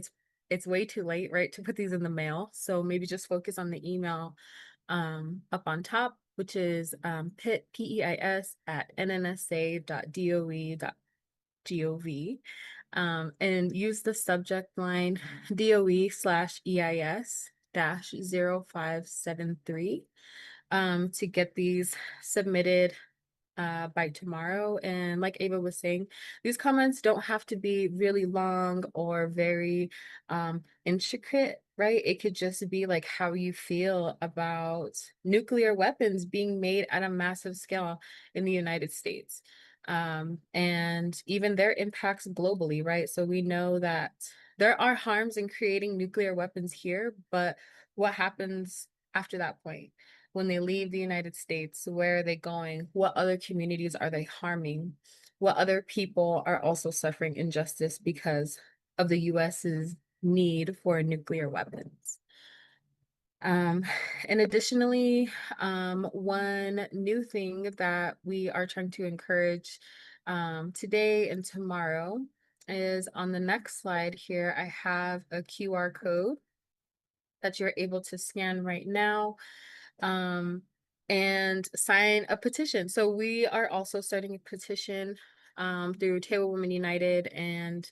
it's way too late, right, to put these in the mail. So maybe just focus on the email up on top, which is PEIS at nnsa.doe.gov. And use the subject line DOE/EIS-0573 to get these submitted by tomorrow. And like Ava was saying, these comments don't have to be really long or very intricate, right? It could just be like how you feel about nuclear weapons being made at a massive scale in the United States. And even their impacts globally, right? So we know that there are harms in creating nuclear weapons here, but what happens after that point? When they leave the United States, where are they going? What other communities are they harming? What other people are also suffering injustice because of the US's need for nuclear weapons? And additionally, one new thing that we are trying to encourage today and tomorrow is on the next slide here, I have a QR code that you're able to scan right now and sign a petition. So we are also starting a petition through Table Women United and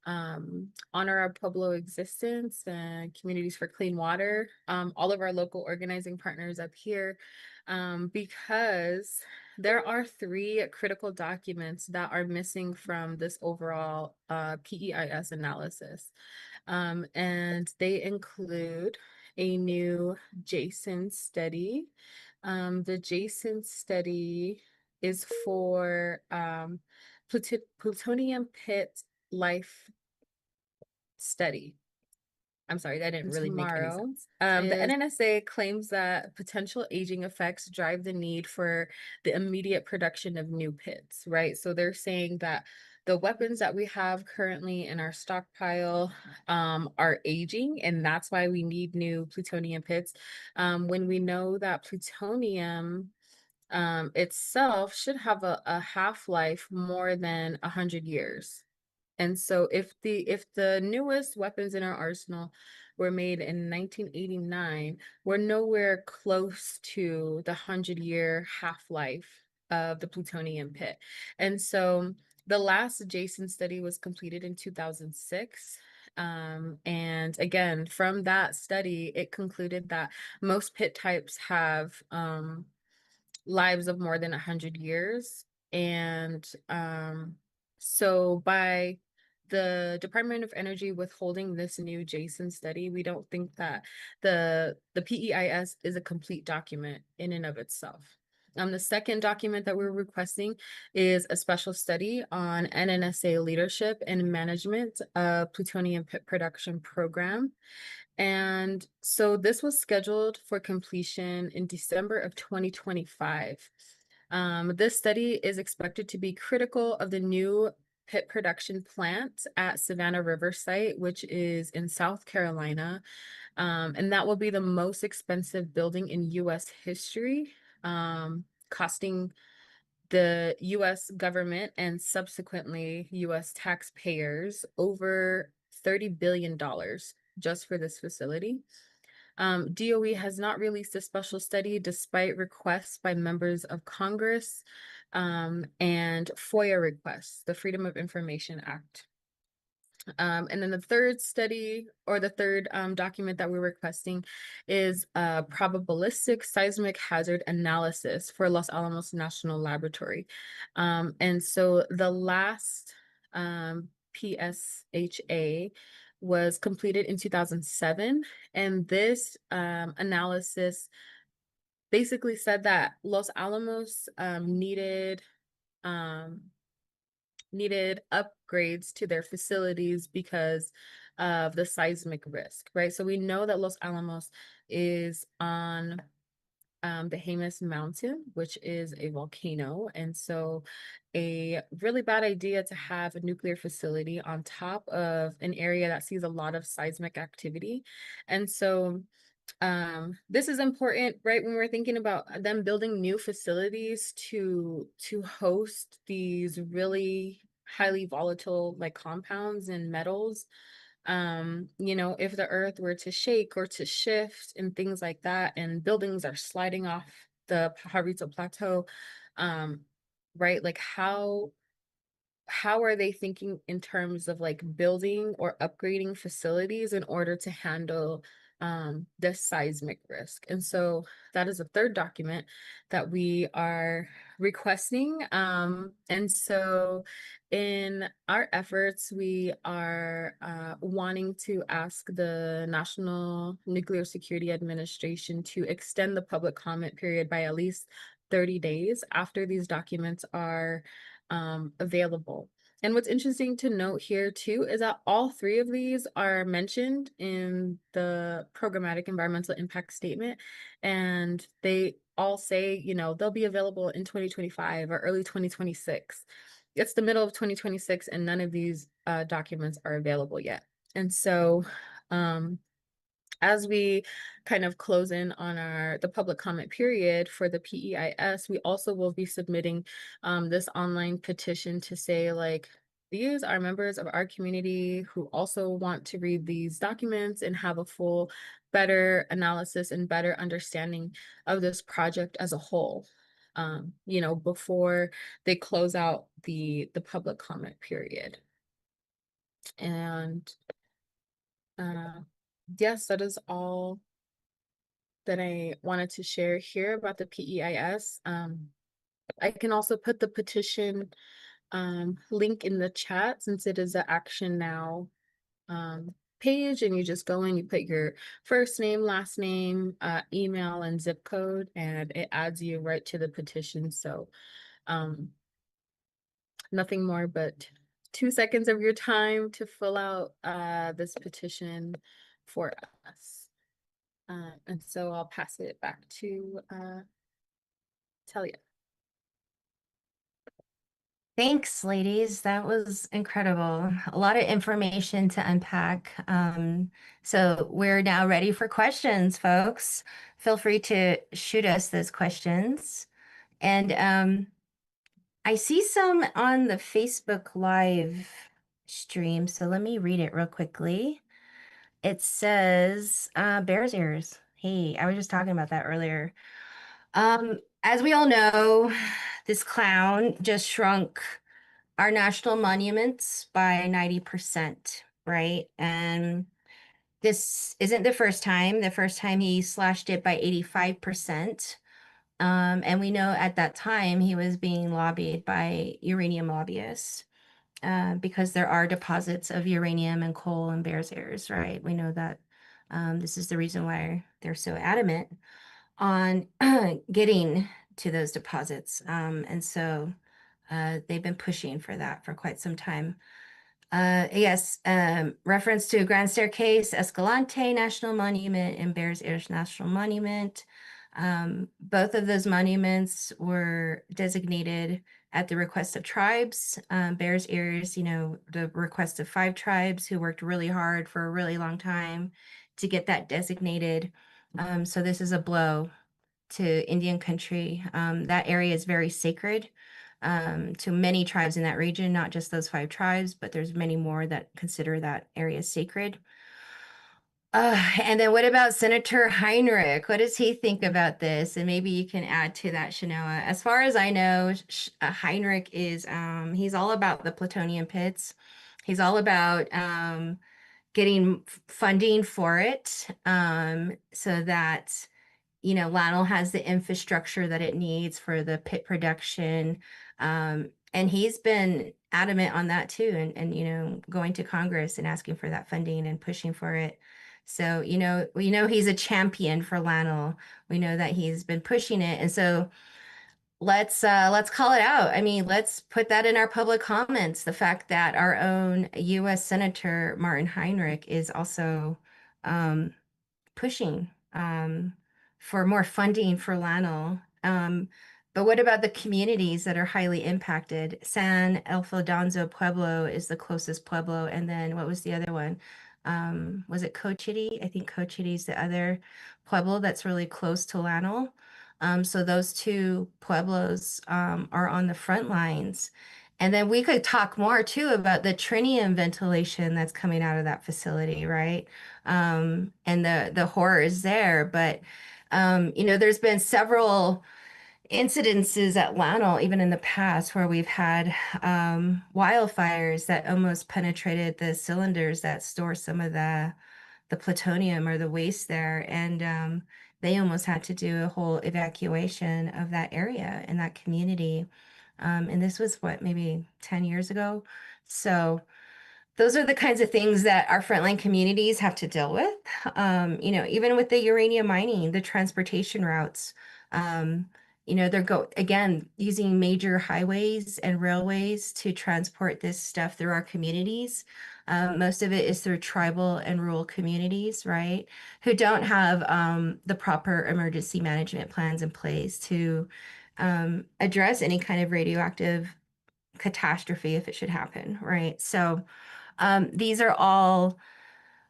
Honor Our Pueblo Existence and Communities for Clean Water, all of our local organizing partners up here, because there are 3 critical documents that are missing from this overall PEIS analysis. And they include a new JASON study. The JASON study is for plutonium pit life study. I'm sorry, that didn't really make any sense. The NNSA claims that potential aging effects drive the need for the immediate production of new pits, right? So they're saying that the weapons that we have currently in our stockpile are aging, and that's why we need new plutonium pits. When we know that plutonium itself should have a half-life more than 100 years. And so if the newest weapons in our arsenal were made in 1989, we're nowhere close to the 100-year half-life of the plutonium pit. And so the last JASON study was completed in 2006. And again, from that study, it concluded that most pit types have lives of more than 100 years. And so by the Department of Energy withholding this new JASON study, we don't think that the PEIS is a complete document in and of itself. The second document that we're requesting is a special study on NNSA leadership and management of plutonium pit production program. And so this was scheduled for completion in December of 2025. This study is expected to be critical of the new pit production plant at Savannah River site, which is in South Carolina. And that will be the most expensive building in US history, costing the US government and subsequently US taxpayers over $30 billion just for this facility. DOE has not released a special study despite requests by members of Congress and FOIA requests, the Freedom of Information Act. And then the third study or the third document that we're requesting is a probabilistic seismic hazard analysis for Los Alamos National Laboratory. And so the last PSHA was completed in 2007. And this analysis basically said that Los Alamos needed upgrades to their facilities because of the seismic risk, right? So we know that Los Alamos is on the Jemez Mountain, which is a volcano. And so a really bad idea to have a nuclear facility on top of an area that sees a lot of seismic activity. And so this is important, right? When we're thinking about them building new facilities to host these really highly volatile like compounds and metals. If the earth were to shake or to shift and things like that, and buildings are sliding off the Pajarito Plateau, right? Like how are they thinking in terms of like building or upgrading facilities in order to handle the seismic risk? And so that is a third document that we are requesting. And so in our efforts, we are wanting to ask the National Nuclear Security Administration to extend the public comment period by at least 30 days after these documents are available. And what's interesting to note here too is that all three of these are mentioned in the programmatic environmental impact statement, and they all say, they'll be available in 2025 or early 2026. It's the middle of 2026 and none of these documents are available yet. And so as we kind of close in on the public comment period for the PEIS, we also will be submitting this online petition to say, like, these are members of our community who also want to read these documents and have a full, better analysis and better understanding of this project as a whole, before they close out the public comment period. And yes, that is all that I wanted to share here about the PEIS. I can also put the petition link in the chat since it is an Action Now page, and you just go in, you put your first name, last name, email, and zip code, and it adds you right to the petition. So nothing more but 2 seconds of your time to fill out this petition for us. And so I'll pass it back to Talia. Thanks, ladies. That was incredible. A lot of information to unpack. So we're now ready for questions, folks. Feel free to shoot us those questions. And I see some on the Facebook Live stream, so let me read it real quickly. It says, Bears Ears. Hey, I was just talking about that earlier. As we all know, this clown just shrunk our national monuments by 90%, right? And this isn't the first time. The first time he slashed it by 85%. And we know at that time he was being lobbied by uranium lobbyists because there are deposits of uranium and coal in Bears Ears, right? We know that this is the reason why they're so adamant on getting to those deposits. And so they've been pushing for that for quite some time. Yes, reference to Grand Staircase, Escalante National Monument, and Bears Ears National Monument. Both of those monuments were designated at the request of tribes. Bears Ears, the request of 5 tribes who worked really hard for a really long time to get that designated. So this is a blow to Indian country. That area is very sacred to many tribes in that region, not just those 5 tribes, but there's many more that consider that area sacred. And then what about Senator Heinrich? What does he think about this? And maybe you can add to that, Shanoa. As far as I know, Heinrich is he's all about the plutonium pits. He's all about getting funding for it so that Lionel has the infrastructure that it needs for the pit production. And he's been adamant on that too, and going to Congress and asking for that funding and pushing for it. So, we know he's a champion for Lionel. We know that he's been pushing it. And so let's call it out. I mean, let's put that in our public comments. The fact that our own US Senator Martin Heinrich is also pushing for more funding for Lionel. But what about the communities that are highly impacted? San Alfonso Pueblo is the closest pueblo. And then what was the other one? Was it Cochiti? I think Cochiti is the other pueblo that's really close to Lionel. So those 2 pueblos are on the front lines. And then we could talk more too about the tritium ventilation that's coming out of that facility, right? And the horrors there. But there's been several incidences at Lionel, even in the past, where we've had wildfires that almost penetrated the cylinders that store some of the plutonium or the waste there, and they almost had to do a whole evacuation of that area and that community. And this was what, maybe 10 years ago. So those are the kinds of things that our frontline communities have to deal with. Even with the uranium mining, the transportation routes, they're again using major highways and railways to transport this stuff through our communities. Most of it is through tribal and rural communities, right? Who don't have the proper emergency management plans in place to address any kind of radioactive catastrophe if it should happen, right? So these are all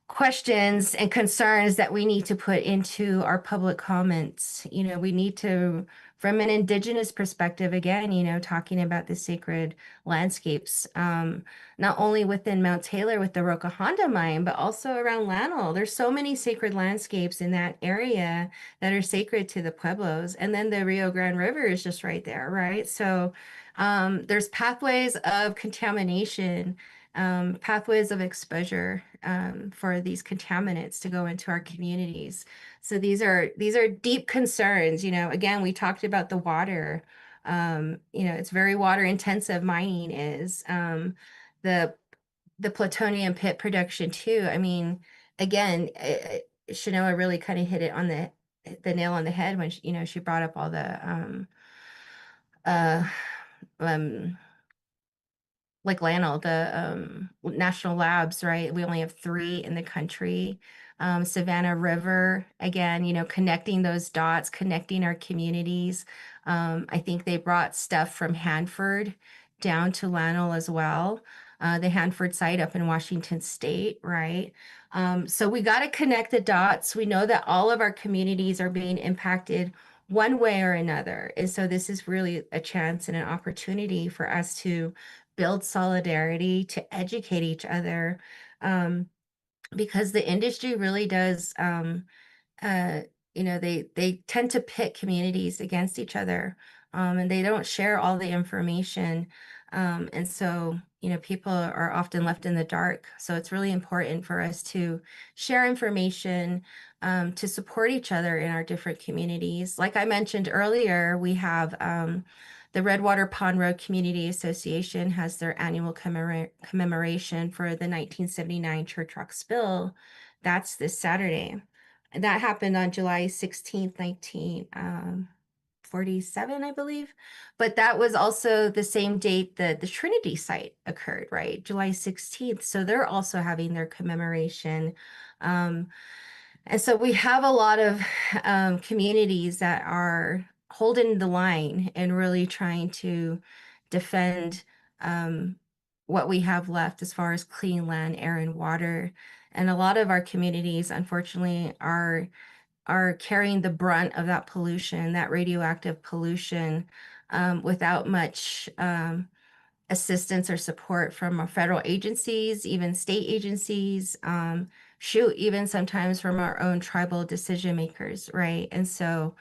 questions and concerns that we need to put into our public comments. We need to, from an Indigenous perspective, again, talking about the sacred landscapes, not only within Mount Taylor with the Roca Honda mine, but also around Lionel. There's so many sacred landscapes in that area that are sacred to the Pueblos. And then the Rio Grande River is just right there, right? So there's pathways of contamination, pathways of exposure for these contaminants to go into our communities. So these are deep concerns. Again, we talked about the water. It's very water intensive. Mining is the plutonium pit production too. I mean, again, Shanoa really kind of hit it on the nail on the head when she brought up all the uh, um, like Lionel, the national labs, right? We only have 3 in the country. Savannah River, again, connecting those dots, connecting our communities. I think they brought stuff from Hanford down to Lionel as well. The Hanford site up in Washington State, right? So we got to connect the dots. We know that all of our communities are being impacted one way or another. And so this is really a chance and an opportunity for us to build solidarity, to educate each other, because the industry really does, uh, they tend to pit communities against each other, and they don't share all the information. And so, people are often left in the dark. So it's really important for us to share information, to support each other in our different communities. Like I mentioned earlier, we have the Redwater Pond Road Community Association has their annual commemoration for the 1979 church rock spill. That's this Saturday. And that happened on July 16th, 47, I believe. But that was also the same date that the Trinity site occurred, right? July 16th. So they're also having their commemoration. And so we have a lot of communities that are holding the line and really trying to defend what we have left as far as clean land, air, and water. And a lot of our communities, unfortunately, are carrying the brunt of that pollution, that radioactive pollution, without much assistance or support from our federal agencies, even state agencies, shoot, even sometimes from our own tribal decision makers, right? And so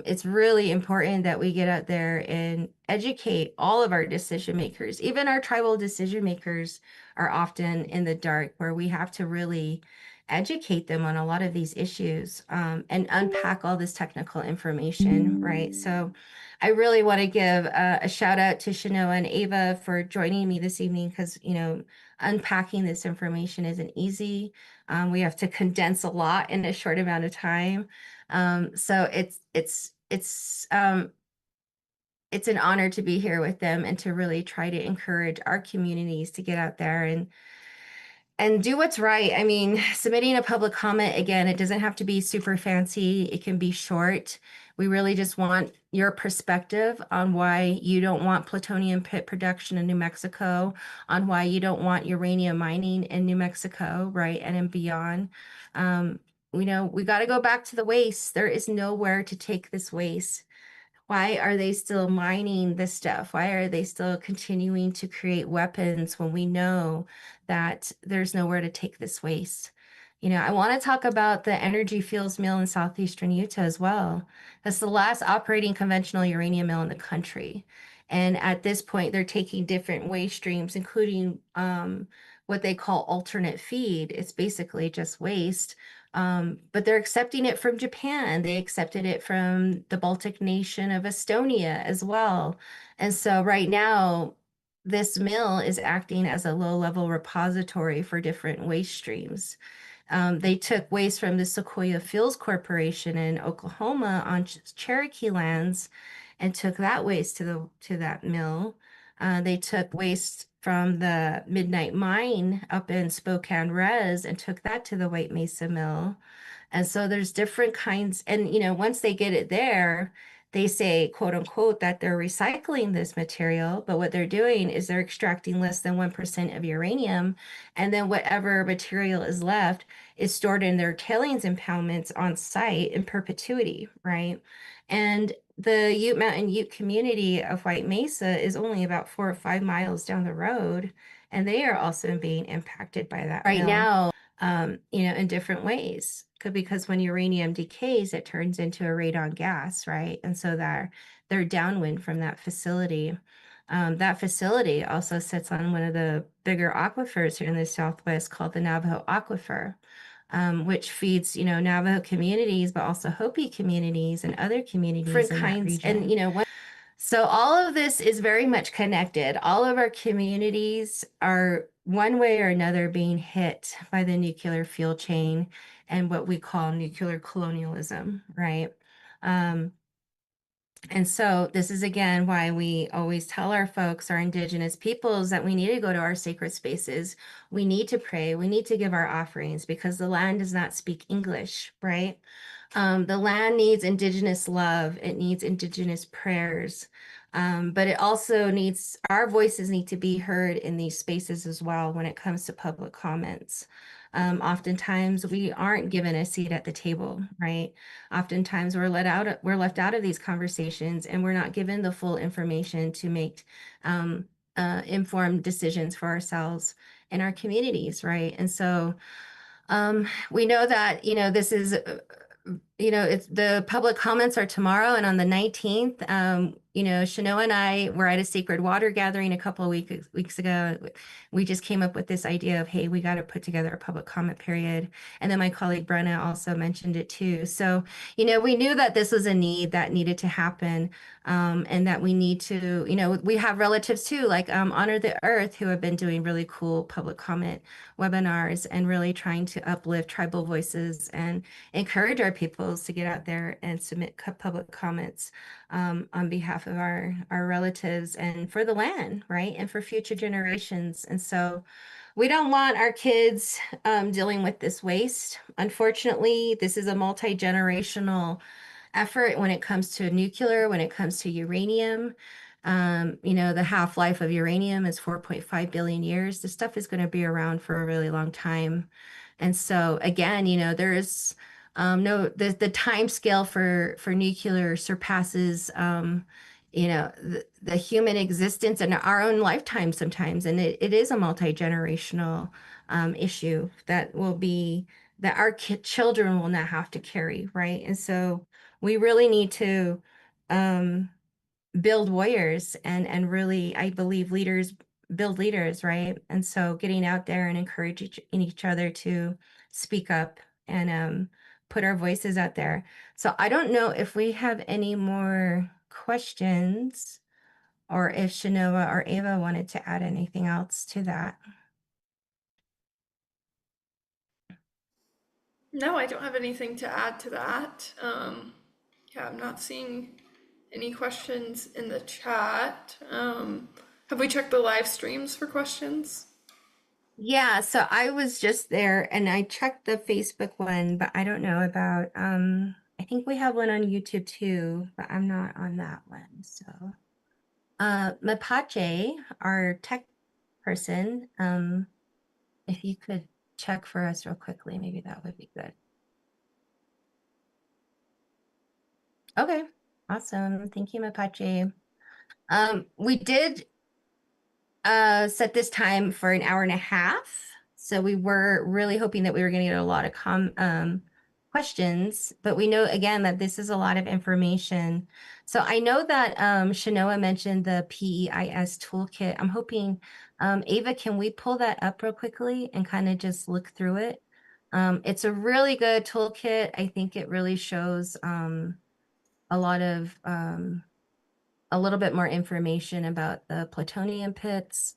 it's really important that we get out there and educate all of our decision makers. Even our tribal decision makers are often in the dark, where we have to really educate them on a lot of these issues, and unpack all this technical information, right? So I really want to give a shout out to Shanoa and Ava for joining me this evening, because, unpacking this information isn't easy. We have to condense a lot in a short amount of time. So it's an honor to be here with them and to really try to encourage our communities to get out there and do what's right. I mean, submitting a public comment, again, it doesn't have to be super fancy. It can be short. We really just want your perspective on why you don't want plutonium pit production in New Mexico, on why you don't want uranium mining in New Mexico, right? And beyond. We got to go back to the waste. There is nowhere to take this waste. Why are they still mining this stuff? Why are they still continuing to create weapons when we know that there's nowhere to take this waste? I want to talk about the Energy Fuels Mill in southeastern Utah as well. That's the last operating conventional uranium mill in the country. And at this point, they're taking different waste streams, including what they call alternate feed. It's basically just waste. But they're accepting it from Japan. They accepted it from the Baltic nation of Estonia as well. And so right now, this mill is acting as a low-level repository for different waste streams. They took waste from the Sequoia Fuels Corporation in Oklahoma on Cherokee lands and took that waste to that mill. They took waste from the Midnight Mine up in Spokane Res and took that to the White Mesa Mill. And so there's different kinds, and once they get it there, they say, quote unquote, that they're recycling this material, but what they're doing is they're extracting less than 1% of uranium, and then whatever material is left is stored in their tailings impoundments on site in perpetuity, right? And the Ute Mountain Ute community of White Mesa is only about 4 or 5 miles down the road, and they are also being impacted by that right now, in different ways. Because when uranium decays, it turns into a radon gas, right? And so they're downwind from that facility. That facility also sits on one of the bigger aquifers here in the Southwest called the Navajo Aquifer, which feeds, Navajo communities, but also Hopi communities and other communities in that region. And, so all of this is very much connected. All of our communities are one way or another being hit by the nuclear fuel chain and what we call nuclear colonialism, right? And so this is, again, why we always tell our folks, our indigenous peoples, that we need to go to our sacred spaces. We need to pray. We need to give our offerings, because the land does not speak English, right? The land needs indigenous love. It needs indigenous prayers. But it also needs, our voices need to be heard in these spaces as well when it comes to public comments. Oftentimes we aren't given a seat at the table, right? Oftentimes we're left out of these conversations, and we're not given the full information to make informed decisions for ourselves and our communities, right? And so we know that, this is, it's the public comments are tomorrow, and on the 19th, Shanoa and I were at a sacred water gathering a couple of weeks ago. We just came up with this idea of, hey, we got to put together a public comment period. And then my colleague Brenna also mentioned it too. So, we knew that this was a need that needed to happen, and that we need to, we have relatives too, like Honor the Earth, who have been doing really cool public comment webinars and really trying to uplift tribal voices and encourage our people individuals to get out there and submit public comments on behalf of our relatives and for the land, right? And for future generations. And so we don't want our kids dealing with this waste. Unfortunately, this is a multi-generational effort when it comes to nuclear, when it comes to uranium. The half-life of uranium is 4.5 billion years. This stuff is going to be around for a really long time. And so again, there's no the time scale for nuclear surpasses the human existence and our own lifetime sometimes. And it is a multi-generational issue that our children will not have to carry, right? And so we really need to um, build warriors and really, I believe, leaders build leaders, right? And so getting out there and encourage each other to speak up and put our voices out there. So I don't know if we have any more questions or if Shanoa or Ava wanted to add anything else to that. No, I don't have anything to add to that. Yeah, I'm not seeing any questions in the chat. Have we checked the live streams for questions? Yeah, so I was just there and I checked the Facebook one, but I don't know about I think we have one on YouTube too, but I'm not on that one. So Mapache, our tech person, if you could check for us real quickly, maybe that would be good. Okay, awesome. Thank you, Mapache. We did set this time for an hour and a half. So we were really hoping that we were going to get a lot of questions, but we know again that this is a lot of information. So I know that Shanoa mentioned the PEIS toolkit. I'm hoping, Ava, can we pull that up real quickly and kind of just look through it? It's a really good toolkit. I think it really shows a lot of a little bit more information about the plutonium pits.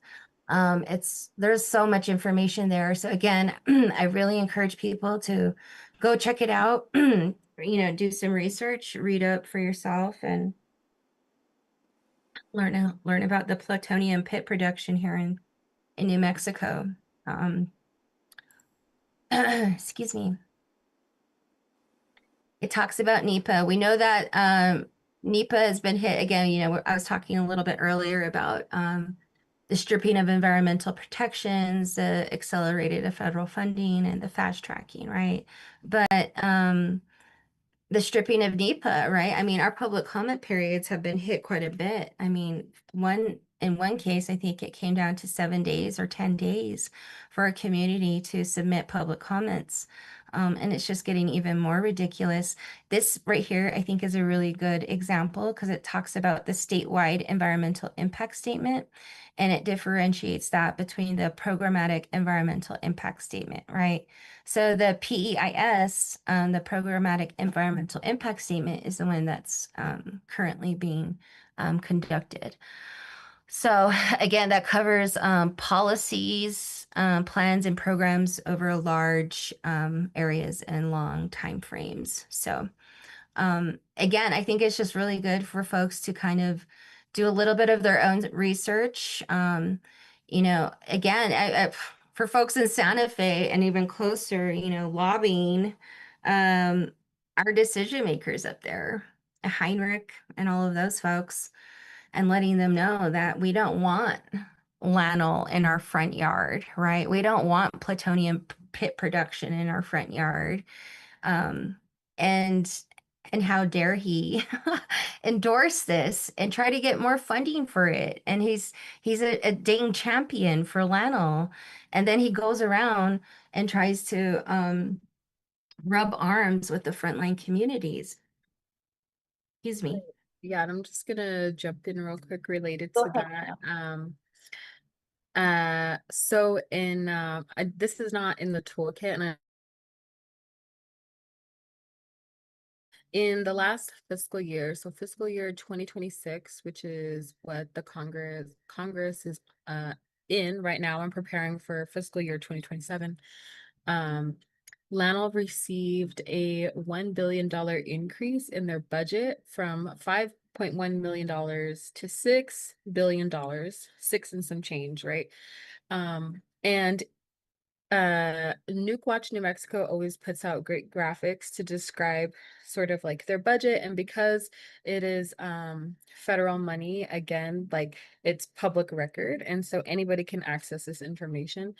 There's so much information there. So again, I really encourage people to go check it out, do some research, read up for yourself and learn about the plutonium pit production here in New Mexico. Excuse me. It talks about NEPA. We know that NEPA has been hit again. I was talking a little bit earlier about the stripping of environmental protections, the accelerated federal funding, and the fast tracking, right? But the stripping of NEPA, right? I mean, our public comment periods have been hit quite a bit. I mean, in one case, I think it came down to 7 days or 10 days for a community to submit public comments. And it's just getting even more ridiculous. This right here, I think, is a really good example because it talks about the statewide environmental impact statement and it differentiates that between the programmatic environmental impact statement, right? So the PEIS, the Programmatic Environmental Impact Statement, is the one that's currently being conducted. So again, that covers policies, plans, and programs over large areas and long time frames. So again, I think it's just really good for folks to kind of do a little bit of their own research. Again, for folks in Santa Fe and even closer, lobbying our decision makers up there, Heinrich and all of those folks, and letting them know that we don't want LANL in our front yard, right? We don't want plutonium pit production in our front yard. And how dare he endorse this and try to get more funding for it? And he's a dang champion for LANL. And then he goes around and tries to rub arms with the frontline communities. Excuse me. Yeah, and I'm just gonna jump in real quick related Go to ahead. that. So this is not in the toolkit, and in the last fiscal year, so fiscal year 2026, which is what the Congress is in right now, I'm preparing for fiscal year 2027. Lanel received a $1 billion increase in their budget from $5.1 million to $6 billion, six and some change, right? And Nuke Watch New Mexico always puts out great graphics to describe sort of like their budget, and because it is federal money, again, like it's public record, and so anybody can access this information.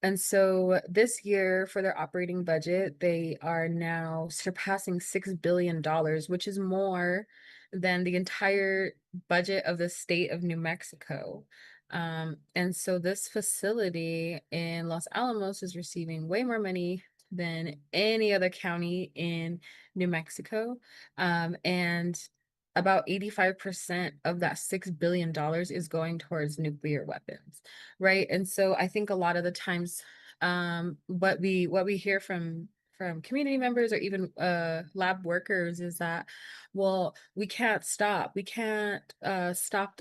And so this year for their operating budget, they are now surpassing $6 billion, which is more than the entire budget of the state of New Mexico. And so this facility in Los Alamos is receiving way more money than any other county in New Mexico. And about 85% of that $6 billion is going towards nuclear weapons, right? And so I think a lot of the times, what we hear from community members or even lab workers is that, well, we can't stop the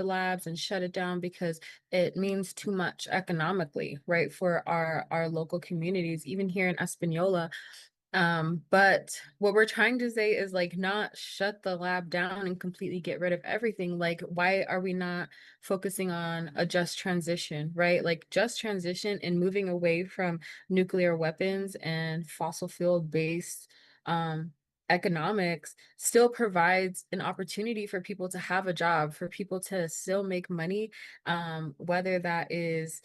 labs and shut it down because it means too much economically, right, for our local communities, even here in Espanola. But what we're trying to say is like not shut the lab down and completely get rid of everything. Like, why are we not focusing on a just transition, right? Like just transition and moving away from nuclear weapons and fossil fuel based economics still provides an opportunity for people to have a job, for people to still make money, whether that is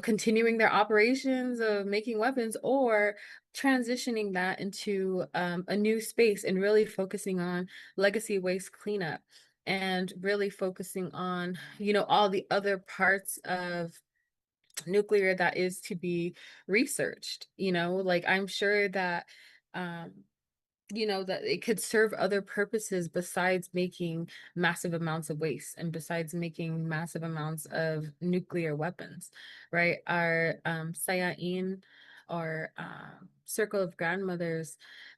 continuing their operations of making weapons or transitioning that into a new space and really focusing on legacy waste cleanup and really focusing on, all the other parts of nuclear that is to be researched. Like I'm sure that um, that it could serve other purposes besides making massive amounts of waste and besides making massive amounts of nuclear weapons, right? Our Sayain, or Circle of Grandmothers,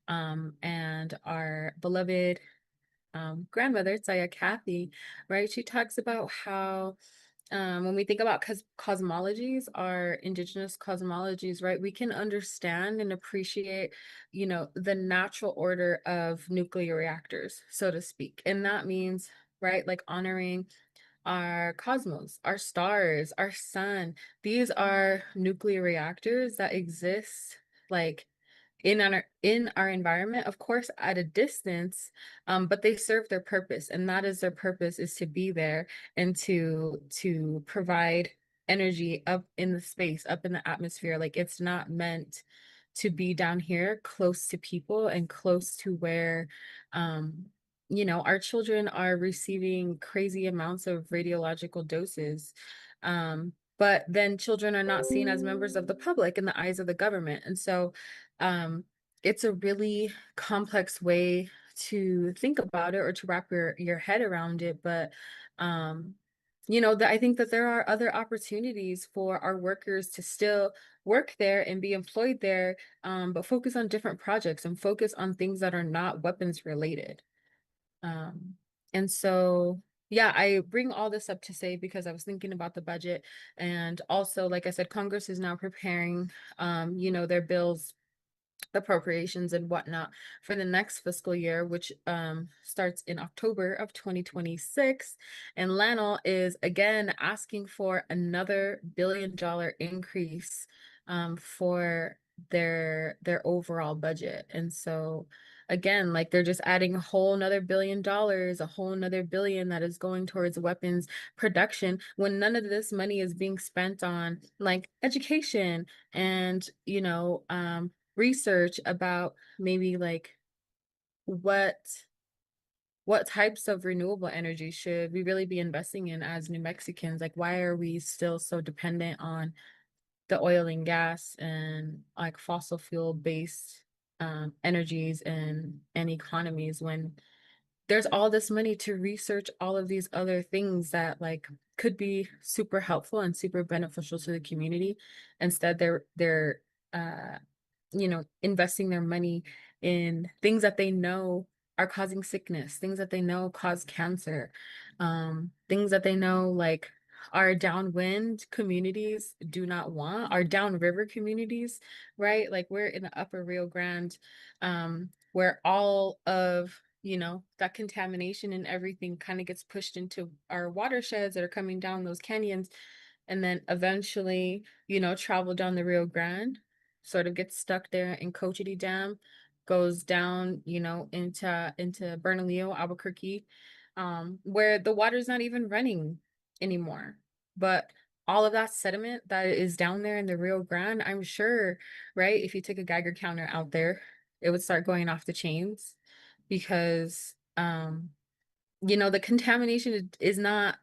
and our beloved grandmother, Saya Kathy, right? She talks about how when we think about cosmologies, our indigenous cosmologies, right, we can understand and appreciate, the natural order of nuclear reactors, so to speak. And that means, right, like honoring our cosmos, our stars, our sun. These are nuclear reactors that exist like in our environment, of course, at a distance, but they serve their purpose, and that is their purpose, is to be there and to provide energy up in the space, up in the atmosphere. Like it's not meant to be down here close to people and close to where our children are receiving crazy amounts of radiological doses. But then children are not seen as members of the public in the eyes of the government. And so it's a really complex way to think about it or to wrap your head around it. But I think that there are other opportunities for our workers to still work there and be employed there, but focus on different projects and focus on things that are not weapons related. And so, yeah, I bring all this up to say because I was thinking about the budget, and also, like I said, Congress is now preparing, their bills, appropriations and whatnot for the next fiscal year, which starts in October of 2026. And Lanel is again asking for another $1 billion increase for their overall budget. And so again, like they're just adding a whole another $1 billion, a whole another billion that is going towards weapons production when none of this money is being spent on like education and research about maybe like what types of renewable energy should we really be investing in as New Mexicans? Like, why are we still so dependent on the oil and gas and like fossil fuel based energies and economies when there's all this money to research all of these other things that like could be super helpful and super beneficial to the community? Instead, they're investing their money in things that they know are causing sickness, things that they know cause cancer, things that they know like our downwind communities do not want, our downriver communities, right? Like we're in the upper Rio Grande, where all of, that contamination and everything kind of gets pushed into our watersheds that are coming down those canyons, and then eventually, travel down the Rio Grande, sort of gets stuck there in Cochiti Dam, goes down, into Bernalillo, Albuquerque, where the water's not even running anymore. But all of that sediment that is down there in the Rio Grande, I'm sure, right? If you took a Geiger counter out there, it would start going off the chains because, the contamination is not,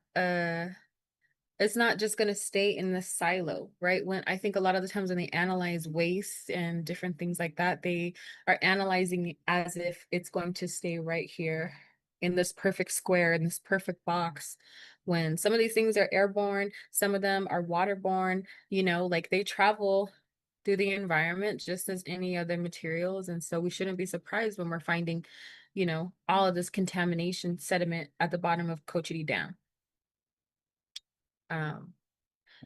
it's not just going to stay in the silo, right? When I think a lot of the times when they analyze waste and different things like that, they are analyzing it as if it's going to stay right here in this perfect square, in this perfect box. When some of these things are airborne, some of them are waterborne, like they travel through the environment just as any other materials. And so we shouldn't be surprised when we're finding, all of this contamination sediment at the bottom of Cochiti Dam. Um,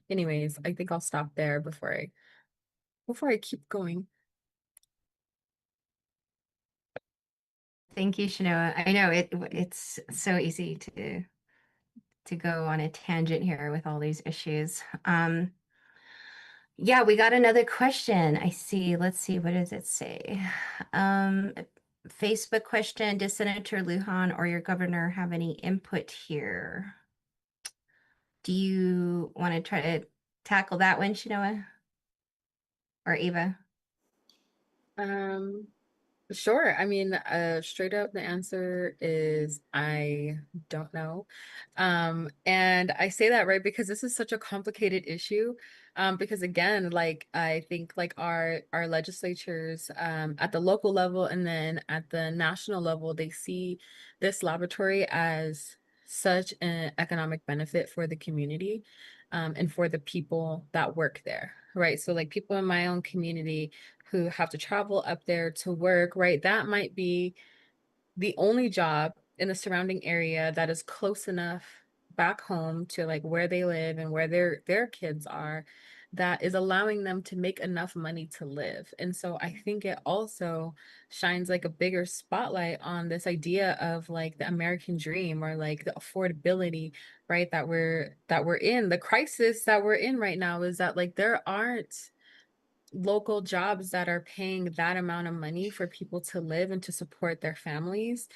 Anyways, I think I'll stop there before I keep going. Thank you, Shanoa. I know it's so easy to go on a tangent here with all these issues. Yeah, we got another question. I see. Let's see. What does it say? Facebook question: does Senator Lujan or your governor have any input here? Do you want to try to tackle that one, Shanoa or Eva? Sure. I mean, straight up, the answer is I don't know. And I say that, right, because this is such a complicated issue. Because again, like I think like our legislatures at the local level and then at the national level, they see this laboratory as such an economic benefit for the community, and for the people that work there, right? So like people in my own community who have to travel up there to work, right? That might be the only job in the surrounding area that is close enough back home to like where they live and where their kids are, that is allowing them to make enough money to live. And so I think it also shines like a bigger spotlight on this idea of like the American dream, or like the affordability, right? That we're in. The crisis that we're in right now is that like there aren't local jobs that are paying that amount of money for people to live and to support their families,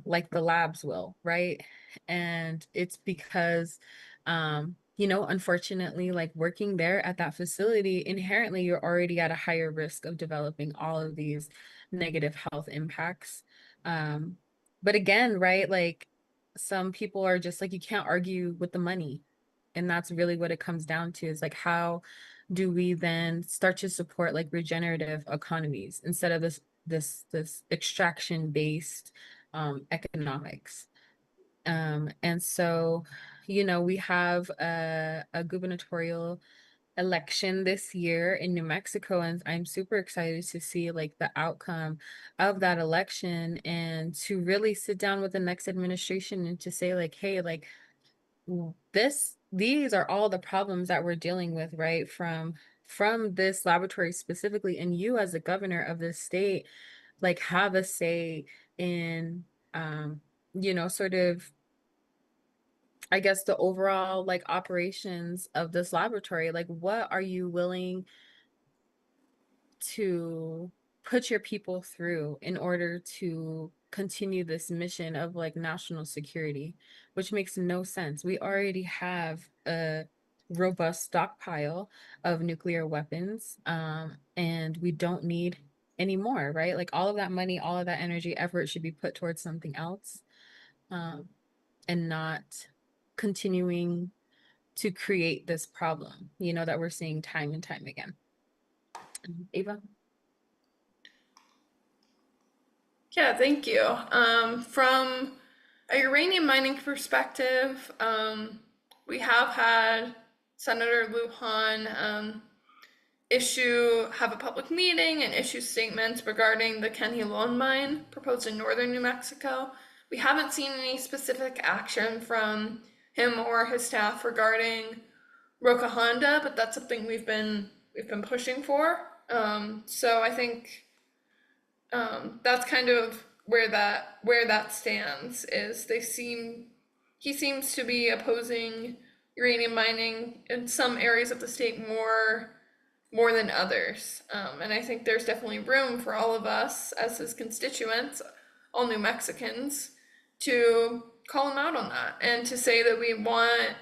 like the labs will, right? And it's because, unfortunately, like working there at that facility, inherently, you're already at a higher risk of developing all of these negative health impacts. Um, but again, right, like some people are just like, you can't argue with the money. And that's really what it comes down to, is like, how do we then start to support like regenerative economies instead of this extraction based economics? And so, we have a gubernatorial election this year in New Mexico, and I'm super excited to see like the outcome of that election, and to really sit down with the next administration and to say like, hey, like these are all the problems that we're dealing with, right? From this laboratory specifically, and you as the governor of this state, like have a say in, sort of, I guess, the overall like operations of this laboratory. Like, what are you willing to put your people through in order to continue this mission of like national security, which makes no sense. We already have a robust stockpile of nuclear weapons, and we don't need any more, right? Like all of that money, all of that energy, effort should be put towards something else, and not continuing to create this problem, that we're seeing time and time again. Ava? Yeah, thank you. From a uranium mining perspective, we have had Senator Lujan have a public meeting and issue statements regarding the Kenny-Lone mine proposed in northern New Mexico. We haven't seen any specific action from him or his staff regarding Roca Honda, but that's something we've been pushing for. So I think that's kind of where that stands. Is he seems to be opposing uranium mining in some areas of the state more than others. And I think there's definitely room for all of us as his constituents, all New Mexicans, to call him out on that and to say that we want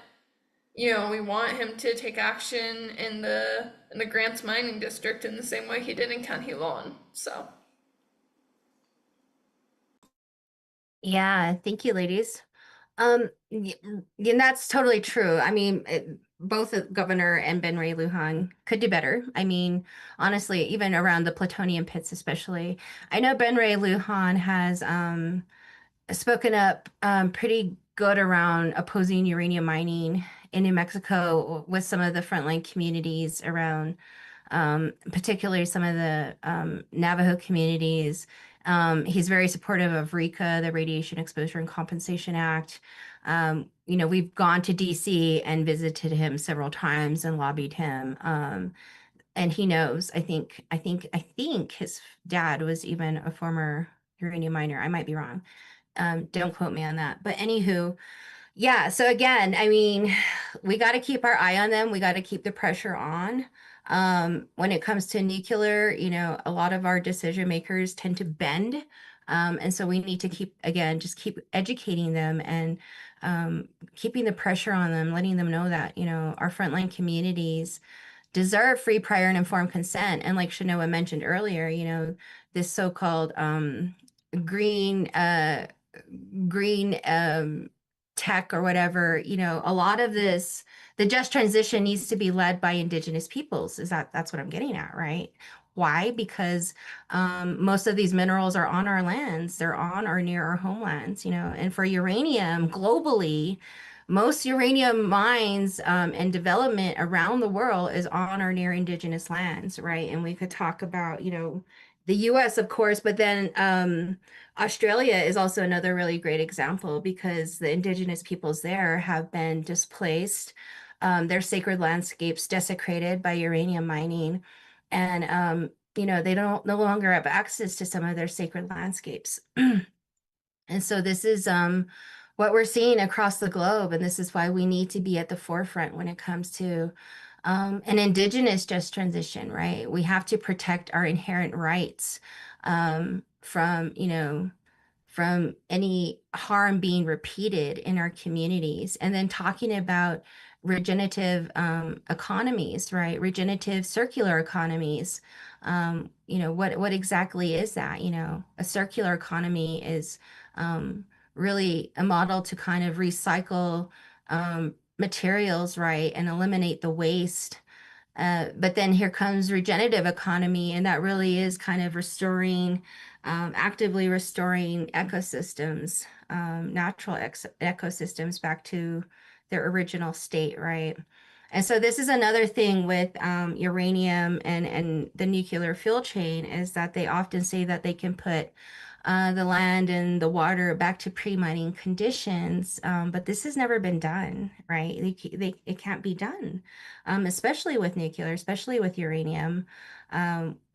him to take action in the Grants mining district in the same way he did in Canhilon. So Yeah, thank you, ladies. And that's totally true. I mean, both the governor and Ben Ray Lujan could do better. I mean, honestly, even around the plutonium pits, especially. I know Ben Ray Lujan has spoken up pretty good around opposing uranium mining in New Mexico with some of the frontline communities around, particularly some of the Navajo communities. He's very supportive of RECA, the Radiation Exposure and Compensation Act. We've gone to DC and visited him several times and lobbied him. And he knows, I think his dad was even a former uranium miner. I might be wrong. Don't quote me on that. But anywho, yeah. So again, I mean, we got to keep our eye on them. We got to keep the pressure on. When it comes to nuclear, a lot of our decision makers tend to bend. And so we need to just keep educating them and keeping the pressure on them, letting them know that, our frontline communities deserve free, prior, and informed consent. And like Shanoa mentioned earlier, this so-called green green tech or whatever, a lot of this, the just transition needs to be led by indigenous peoples. That's what I'm getting at, right? Why? Because most of these minerals are on our lands, they're on or near our homelands, and for uranium globally, most uranium mines and development around the world is on or near indigenous lands, right? And we could talk about, the US, of course, but then Australia is also another really great example because the indigenous peoples there have been displaced, their sacred landscapes desecrated by uranium mining, and they don't no longer have access to some of their sacred landscapes. And so this is what we're seeing across the globe, and this is why we need to be at the forefront when it comes to an indigenous just transition, right? We have to protect our inherent rights from any harm being repeated in our communities. And then talking about regenerative economies, right? Regenerative circular economies. What exactly is that? A circular economy is really a model to kind of recycle materials, right, and eliminate the waste. But then here comes regenerative economy, and that really is kind of actively restoring ecosystems, natural ecosystems back to their original state, right? And so this is another thing with uranium and the nuclear fuel chain is that they often say that they can put the land and the water back to pre-mining conditions, but this has never been done, right? It can't be done, especially with nuclear, especially with uranium.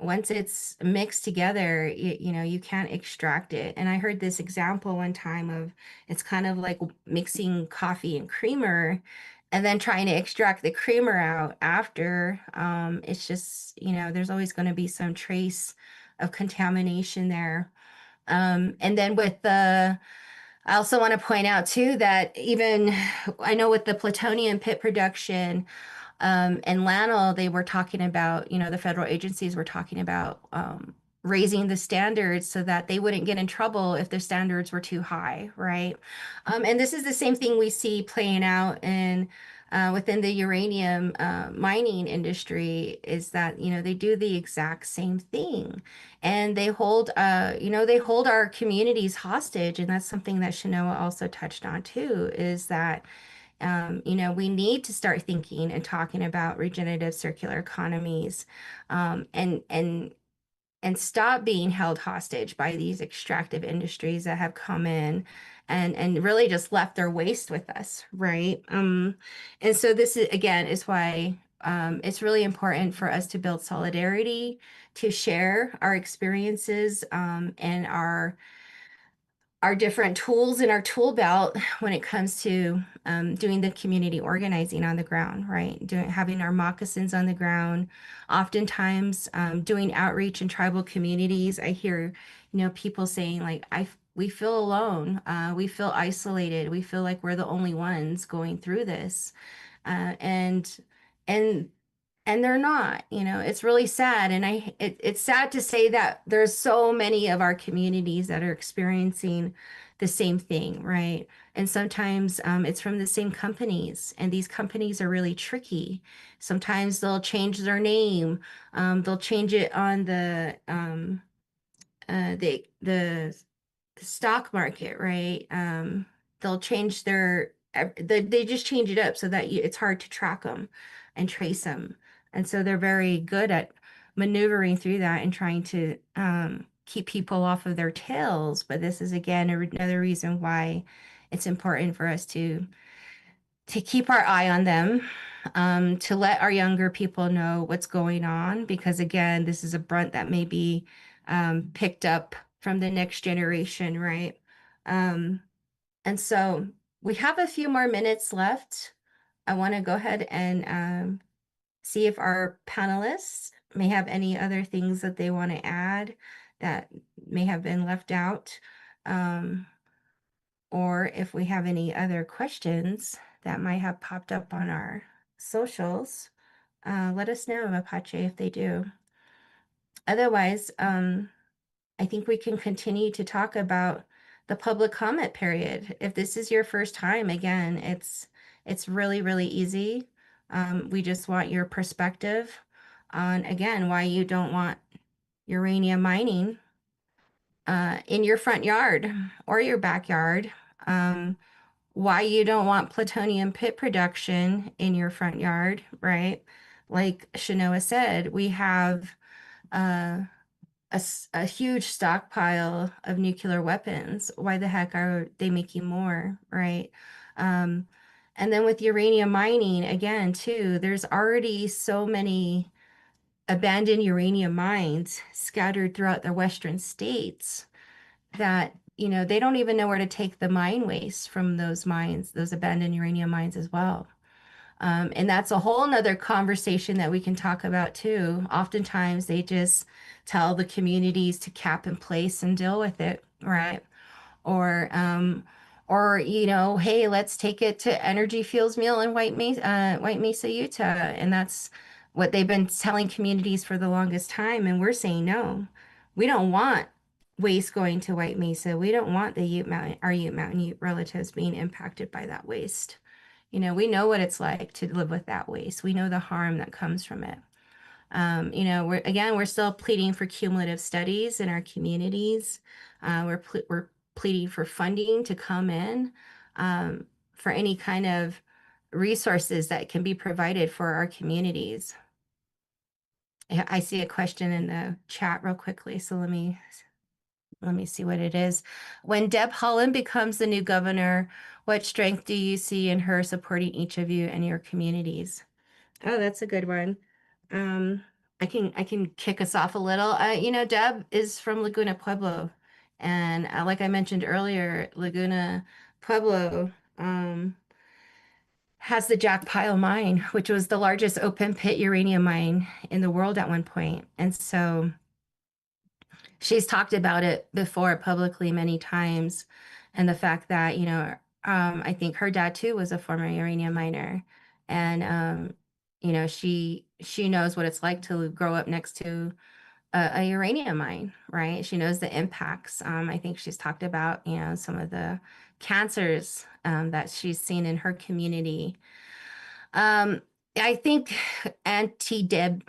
Once it's mixed together, you can't extract it. And I heard this example one time of it's kind of like mixing coffee and creamer and then trying to extract the creamer out after. It's just, there's always going to be some trace of contamination there. And then I also want to point out too that even I know with the plutonium pit production, and LANL, they were talking about, the federal agencies were talking about raising the standards so that they wouldn't get in trouble if their standards were too high, right? And this is the same thing we see playing out within the uranium mining industry is that, they do the exact same thing. And they hold our communities hostage. And that's something that Shanoa also touched on too, is that we need to start thinking and talking about regenerative circular economies, and and stop being held hostage by these extractive industries that have come in and really just left their waste with us, right? And so this is again is why it's really important for us to build solidarity, to share our experiences and our different tools in our tool belt when it comes to doing the community organizing on the ground, right? Having our moccasins on the ground, oftentimes doing outreach in tribal communities. I hear, people saying like, we feel alone, we feel isolated, we feel like we're the only ones going through this, and and and they're not. It's really sad. And it's sad to say that there's so many of our communities that are experiencing the same thing, right? And sometimes it's from the same companies, and these companies are really tricky. Sometimes they'll change their name, they'll change it on the stock market, right? They'll change they just change it up so that it's hard to track them and trace them. And so they're very good at maneuvering through that and trying to keep people off of their tails. But this is again another reason why it's important for us to keep our eye on them, to let our younger people know what's going on, because again, this is a brunt that may be picked up from the next generation, right? Um, and so we have a few more minutes left. I want to go ahead and see if our panelists may have any other things that they want to add that may have been left out. Or if we have any other questions that might have popped up on our socials, let us know, Apache, if they do. Otherwise, I think we can continue to talk about the public comment period. If this is your first time, again, it's really, really easy. We just want your perspective on, again, why you don't want uranium mining in your front yard or your backyard. Why you don't want plutonium pit production in your front yard, right? Like Shanoa said, we have uh, a huge stockpile of nuclear weapons. Why the heck are they making more, right? Um, and then with uranium mining, again, too, there's already so many abandoned uranium mines scattered throughout the western states that they don't even know where to take the mine waste from those mines, those abandoned uranium mines as well. And that's a whole nother conversation that we can talk about too. Oftentimes they just tell the communities to cap in place and deal with it, right? Or hey, let's take it to Energy Fuels Mill in White Mesa, Utah, and that's what they've been telling communities for the longest time. And we're saying no, we don't want waste going to White Mesa. We don't want our Ute Mountain Ute relatives being impacted by that waste. We know what it's like to live with that waste. We know the harm that comes from it. We're still pleading for cumulative studies in our communities. We're pleading for funding to come in for any kind of resources that can be provided for our communities. I see a question in the chat real quickly, so let me see what it is. When Deb Haaland becomes the new governor, what strength do you see in her supporting each of you and your communities? Oh, that's a good one. I can kick us off a little. Deb is from Laguna Pueblo, and like I mentioned earlier, Laguna Pueblo has the Jack Pile mine, which was the largest open pit uranium mine in the world at one point. And so she's talked about it before publicly many times, and the fact that, I think her dad too was a former uranium miner, and she knows what it's like to grow up next to a uranium mine, right? She knows the impacts. I think she's talked about, some of the cancers that she's seen in her community. I think Auntie Deb,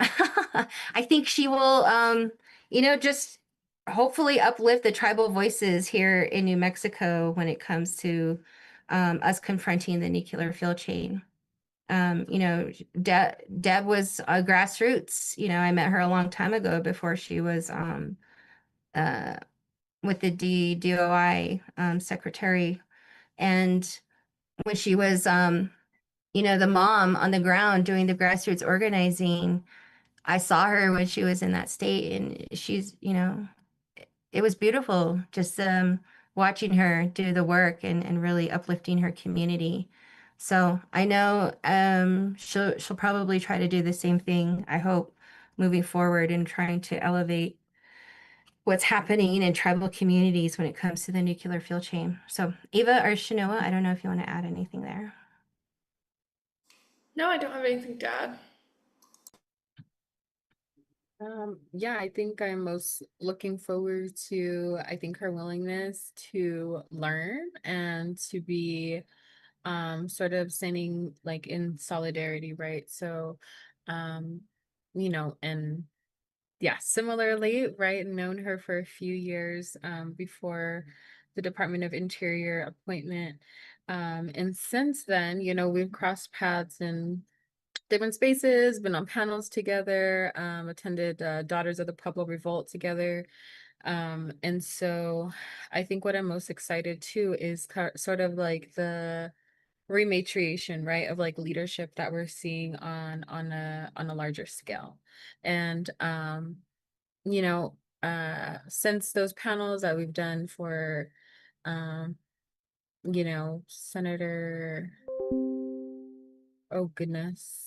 I think she will, just hopefully uplift the tribal voices here in New Mexico when it comes to us confronting the nuclear fuel chain. Deb was grassroots. I met her a long time ago before she was uh, with the DOI secretary. And when she was, the mom on the ground doing the grassroots organizing, I saw her when she was in that state, and it was beautiful just watching her do the work and really uplifting her community. So I know she'll probably try to do the same thing, I hope, moving forward and trying to elevate what's happening in tribal communities when it comes to the nuclear fuel chain. So Eva or Shanoa, I don't know if you want to add anything there. No, I don't have anything to add. Yeah, I think I'm most looking forward to, I think her willingness to learn and to be sort of standing like in solidarity, right? So um, and yeah, similarly, right, known her for a few years before the Department of Interior appointment. And since then, we've crossed paths in different spaces, been on panels together, attended Daughters of the Pueblo Revolt together. And so I think what I'm most excited too is sort of like the rematriation, right, of like leadership that we're seeing on a larger scale. And since those panels that we've done for Senator, oh goodness,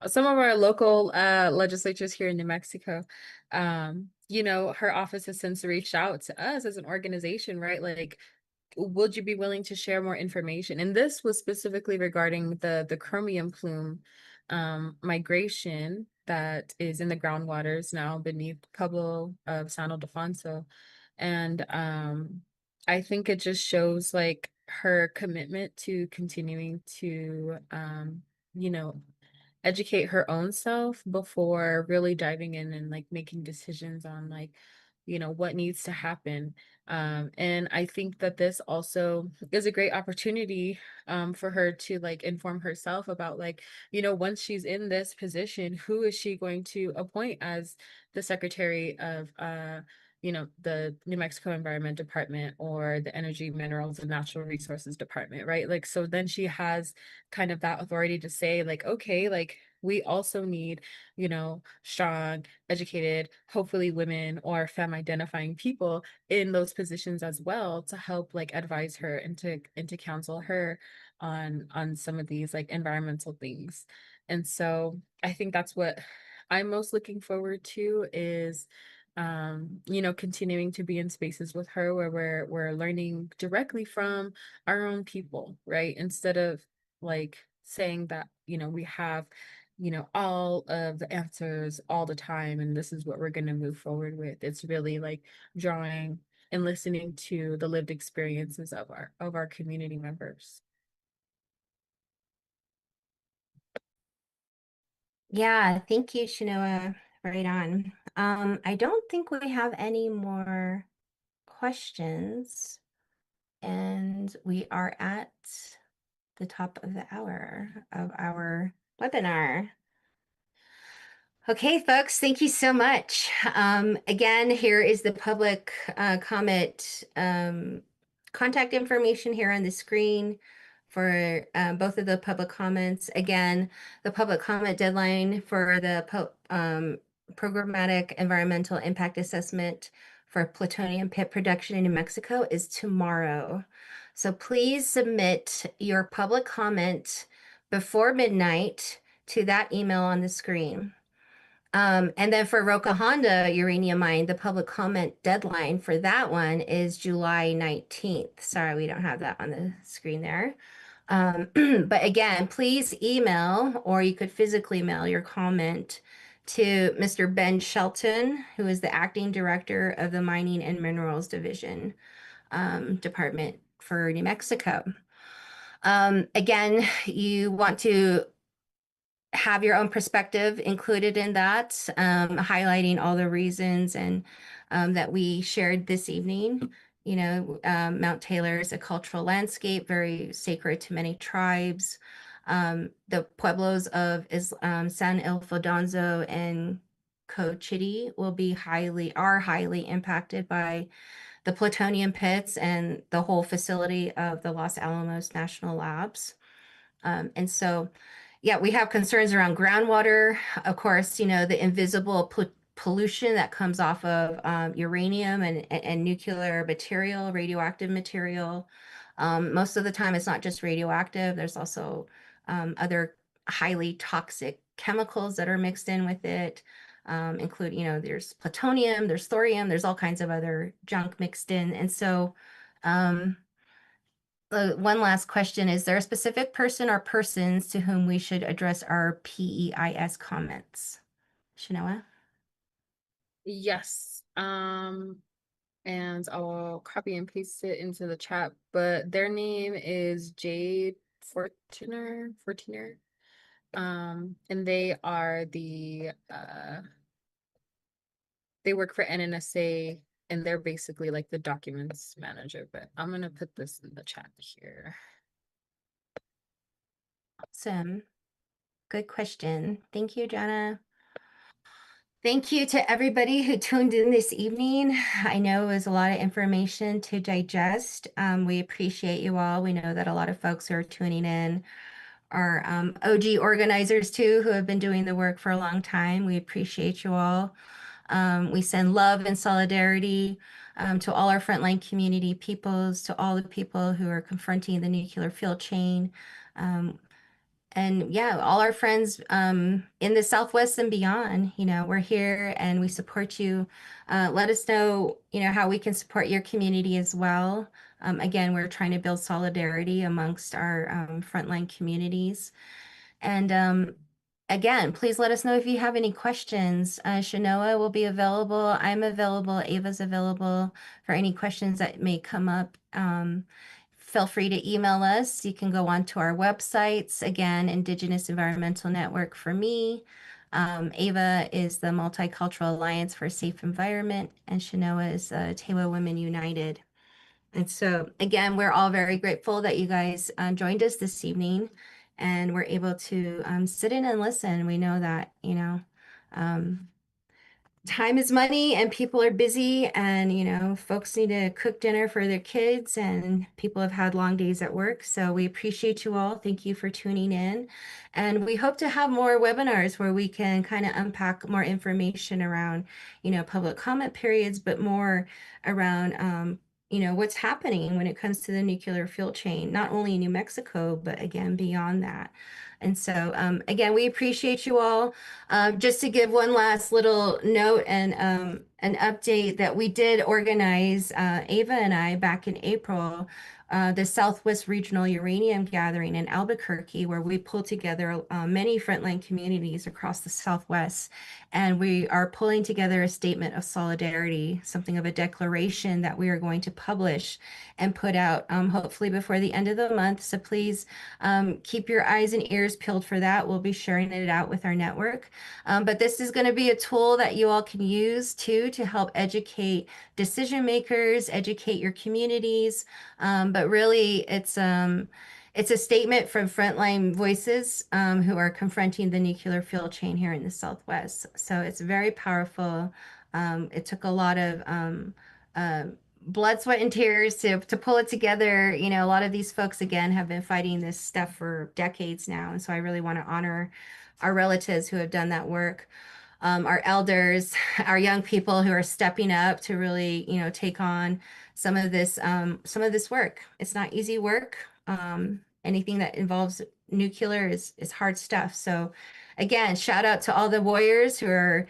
some of our local legislatures here in New Mexico, her office has since reached out to us as an organization, right? Like, would you be willing to share more information? And this was specifically regarding the chromium plume migration that is in the groundwaters now beneath Pueblo of San Ildefonso. And I think it just shows like her commitment to continuing to you know, educate her own self before really diving in and like making decisions on like what needs to happen. And I think that this also is a great opportunity for her to like inform herself about like once she's in this position, who is she going to appoint as the secretary of the New Mexico Environment Department or the Energy, Minerals, and Natural Resources Department, right? Like, so then she has kind of that authority to say, like, okay, like, we also need, strong, educated, hopefully women or femme identifying people in those positions as well to help like advise her and to counsel her on some of these like environmental things. And so I think that's what I'm most looking forward to is continuing to be in spaces with her where we're learning directly from our own people, right? Instead of like saying that, we have, all of the answers all the time and this is what we're going to move forward with. It's really like drawing and listening to the lived experiences of our community members. Yeah, thank you, Shanoa. Right on. I don't think we have any more questions, and we are at the top of the hour of our webinar. Okay, folks, thank you so much. Again, here is the public comment contact information here on the screen for both of the public comments. Again, the public comment deadline for the programmatic environmental impact assessment for plutonium pit production in New Mexico is tomorrow. So please submit your public comment before midnight to that email on the screen. And then for Roca Honda uranium mine, the public comment deadline for that one is July 19th. Sorry, we don't have that on the screen there. But again, please email or you could physically mail your comment to Mr. Ben Shelton, who is the acting director of the Mining and Minerals Division Department for New Mexico. Again, you want to have your own perspective included in that, highlighting all the reasons and that we shared this evening. Mount Taylor is a cultural landscape, very sacred to many tribes. The pueblos of San Ildefonso and Cochiti are highly impacted by the plutonium pits and the whole facility of the Los Alamos National Labs. And so, yeah, we have concerns around groundwater. Of course, the invisible pollution that comes off of uranium and nuclear material, radioactive material. Most of the time, it's not just radioactive. There's also other highly toxic chemicals that are mixed in with it, including, there's plutonium, there's thorium, there's all kinds of other junk mixed in. And so, one last question, is there a specific person or persons to whom we should address our PEIS comments? Shanoa? Yes. And I'll copy and paste it into the chat, but their name is Jade Fortiner. And they are they work for NNSA, and they're basically like the documents manager, but I'm gonna put this in the chat here. Awesome. Good question. Thank you, Jana. Thank you to everybody who tuned in this evening. I know it was a lot of information to digest. We appreciate you all. We know that a lot of folks who are tuning in are OG organizers too, who have been doing the work for a long time. We appreciate you all. We send love and solidarity to all our frontline community peoples, to all the people who are confronting the nuclear fuel chain. And yeah, all our friends in the Southwest and beyond, we're here and we support you. Let us know, how we can support your community as well. Again, we're trying to build solidarity amongst our frontline communities. And again, please let us know if you have any questions. Shanoa will be available. I'm available. Ava's available for any questions that may come up. Feel free to email us. You can go on to our websites. Again, Indigenous Environmental Network for me. Ava is the Multicultural Alliance for a Safe Environment, and Shanoa is Tewa Women United. And so, again, we're all very grateful that you guys joined us this evening and we're able to sit in and listen. We know that, um, time is money and people are busy and folks need to cook dinner for their kids and people have had long days at work, so we appreciate you all. Thank you for tuning in, and we hope to have more webinars where we can kind of unpack more information around public comment periods, but more around what's happening when it comes to the nuclear fuel chain, not only in New Mexico but again beyond that. And so again, we appreciate you all. Just to give one last little note and an update that we did organize, Ava and I, back in April, the Southwest Regional Uranium Gathering in Albuquerque, where we pulled together many frontline communities across the Southwest. And we are pulling together a statement of solidarity, something of a declaration that we are going to publish and put out hopefully before the end of the month. So please keep your eyes and ears peeled for that. We'll be sharing it out with our network. But this is going to be a tool that you all can use too to help educate decision makers, educate your communities. But really, it's a statement from frontline voices who are confronting the nuclear fuel chain here in the Southwest. So it's very powerful. It took a lot of blood, sweat, and tears to pull it together. A lot of these folks, again, have been fighting this stuff for decades now. And so I really want to honor our relatives who have done that work, our elders, our young people who are stepping up to really, take on some of this work. It's not easy work. Anything that involves nuclear is hard stuff. So again, shout out to all the warriors who are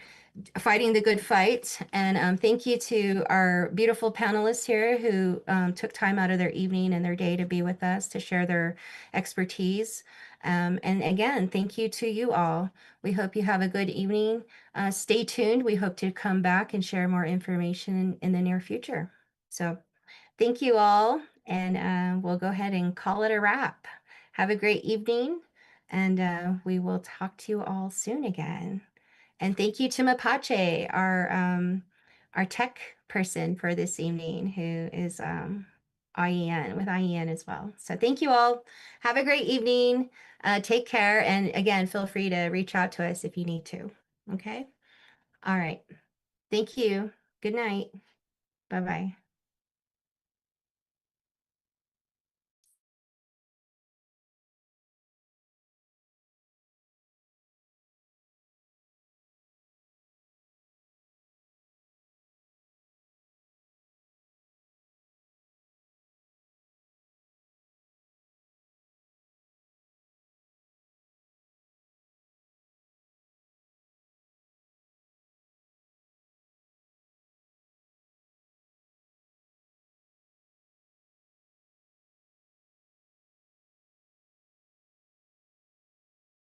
fighting the good fight. And thank you to our beautiful panelists here who took time out of their evening and their day to be with us to share their expertise. And again, thank you to you all. We hope you have a good evening. Stay tuned. We hope to come back and share more information in the near future. So thank you all. And we'll go ahead and call it a wrap. Have a great evening. And we will talk to you all soon again. And thank you to Mapache, our tech person for this evening, who is IEN as well. So thank you all. Have a great evening. Take care. And again, feel free to reach out to us if you need to. Okay. All right. Thank you. Good night. Bye-bye.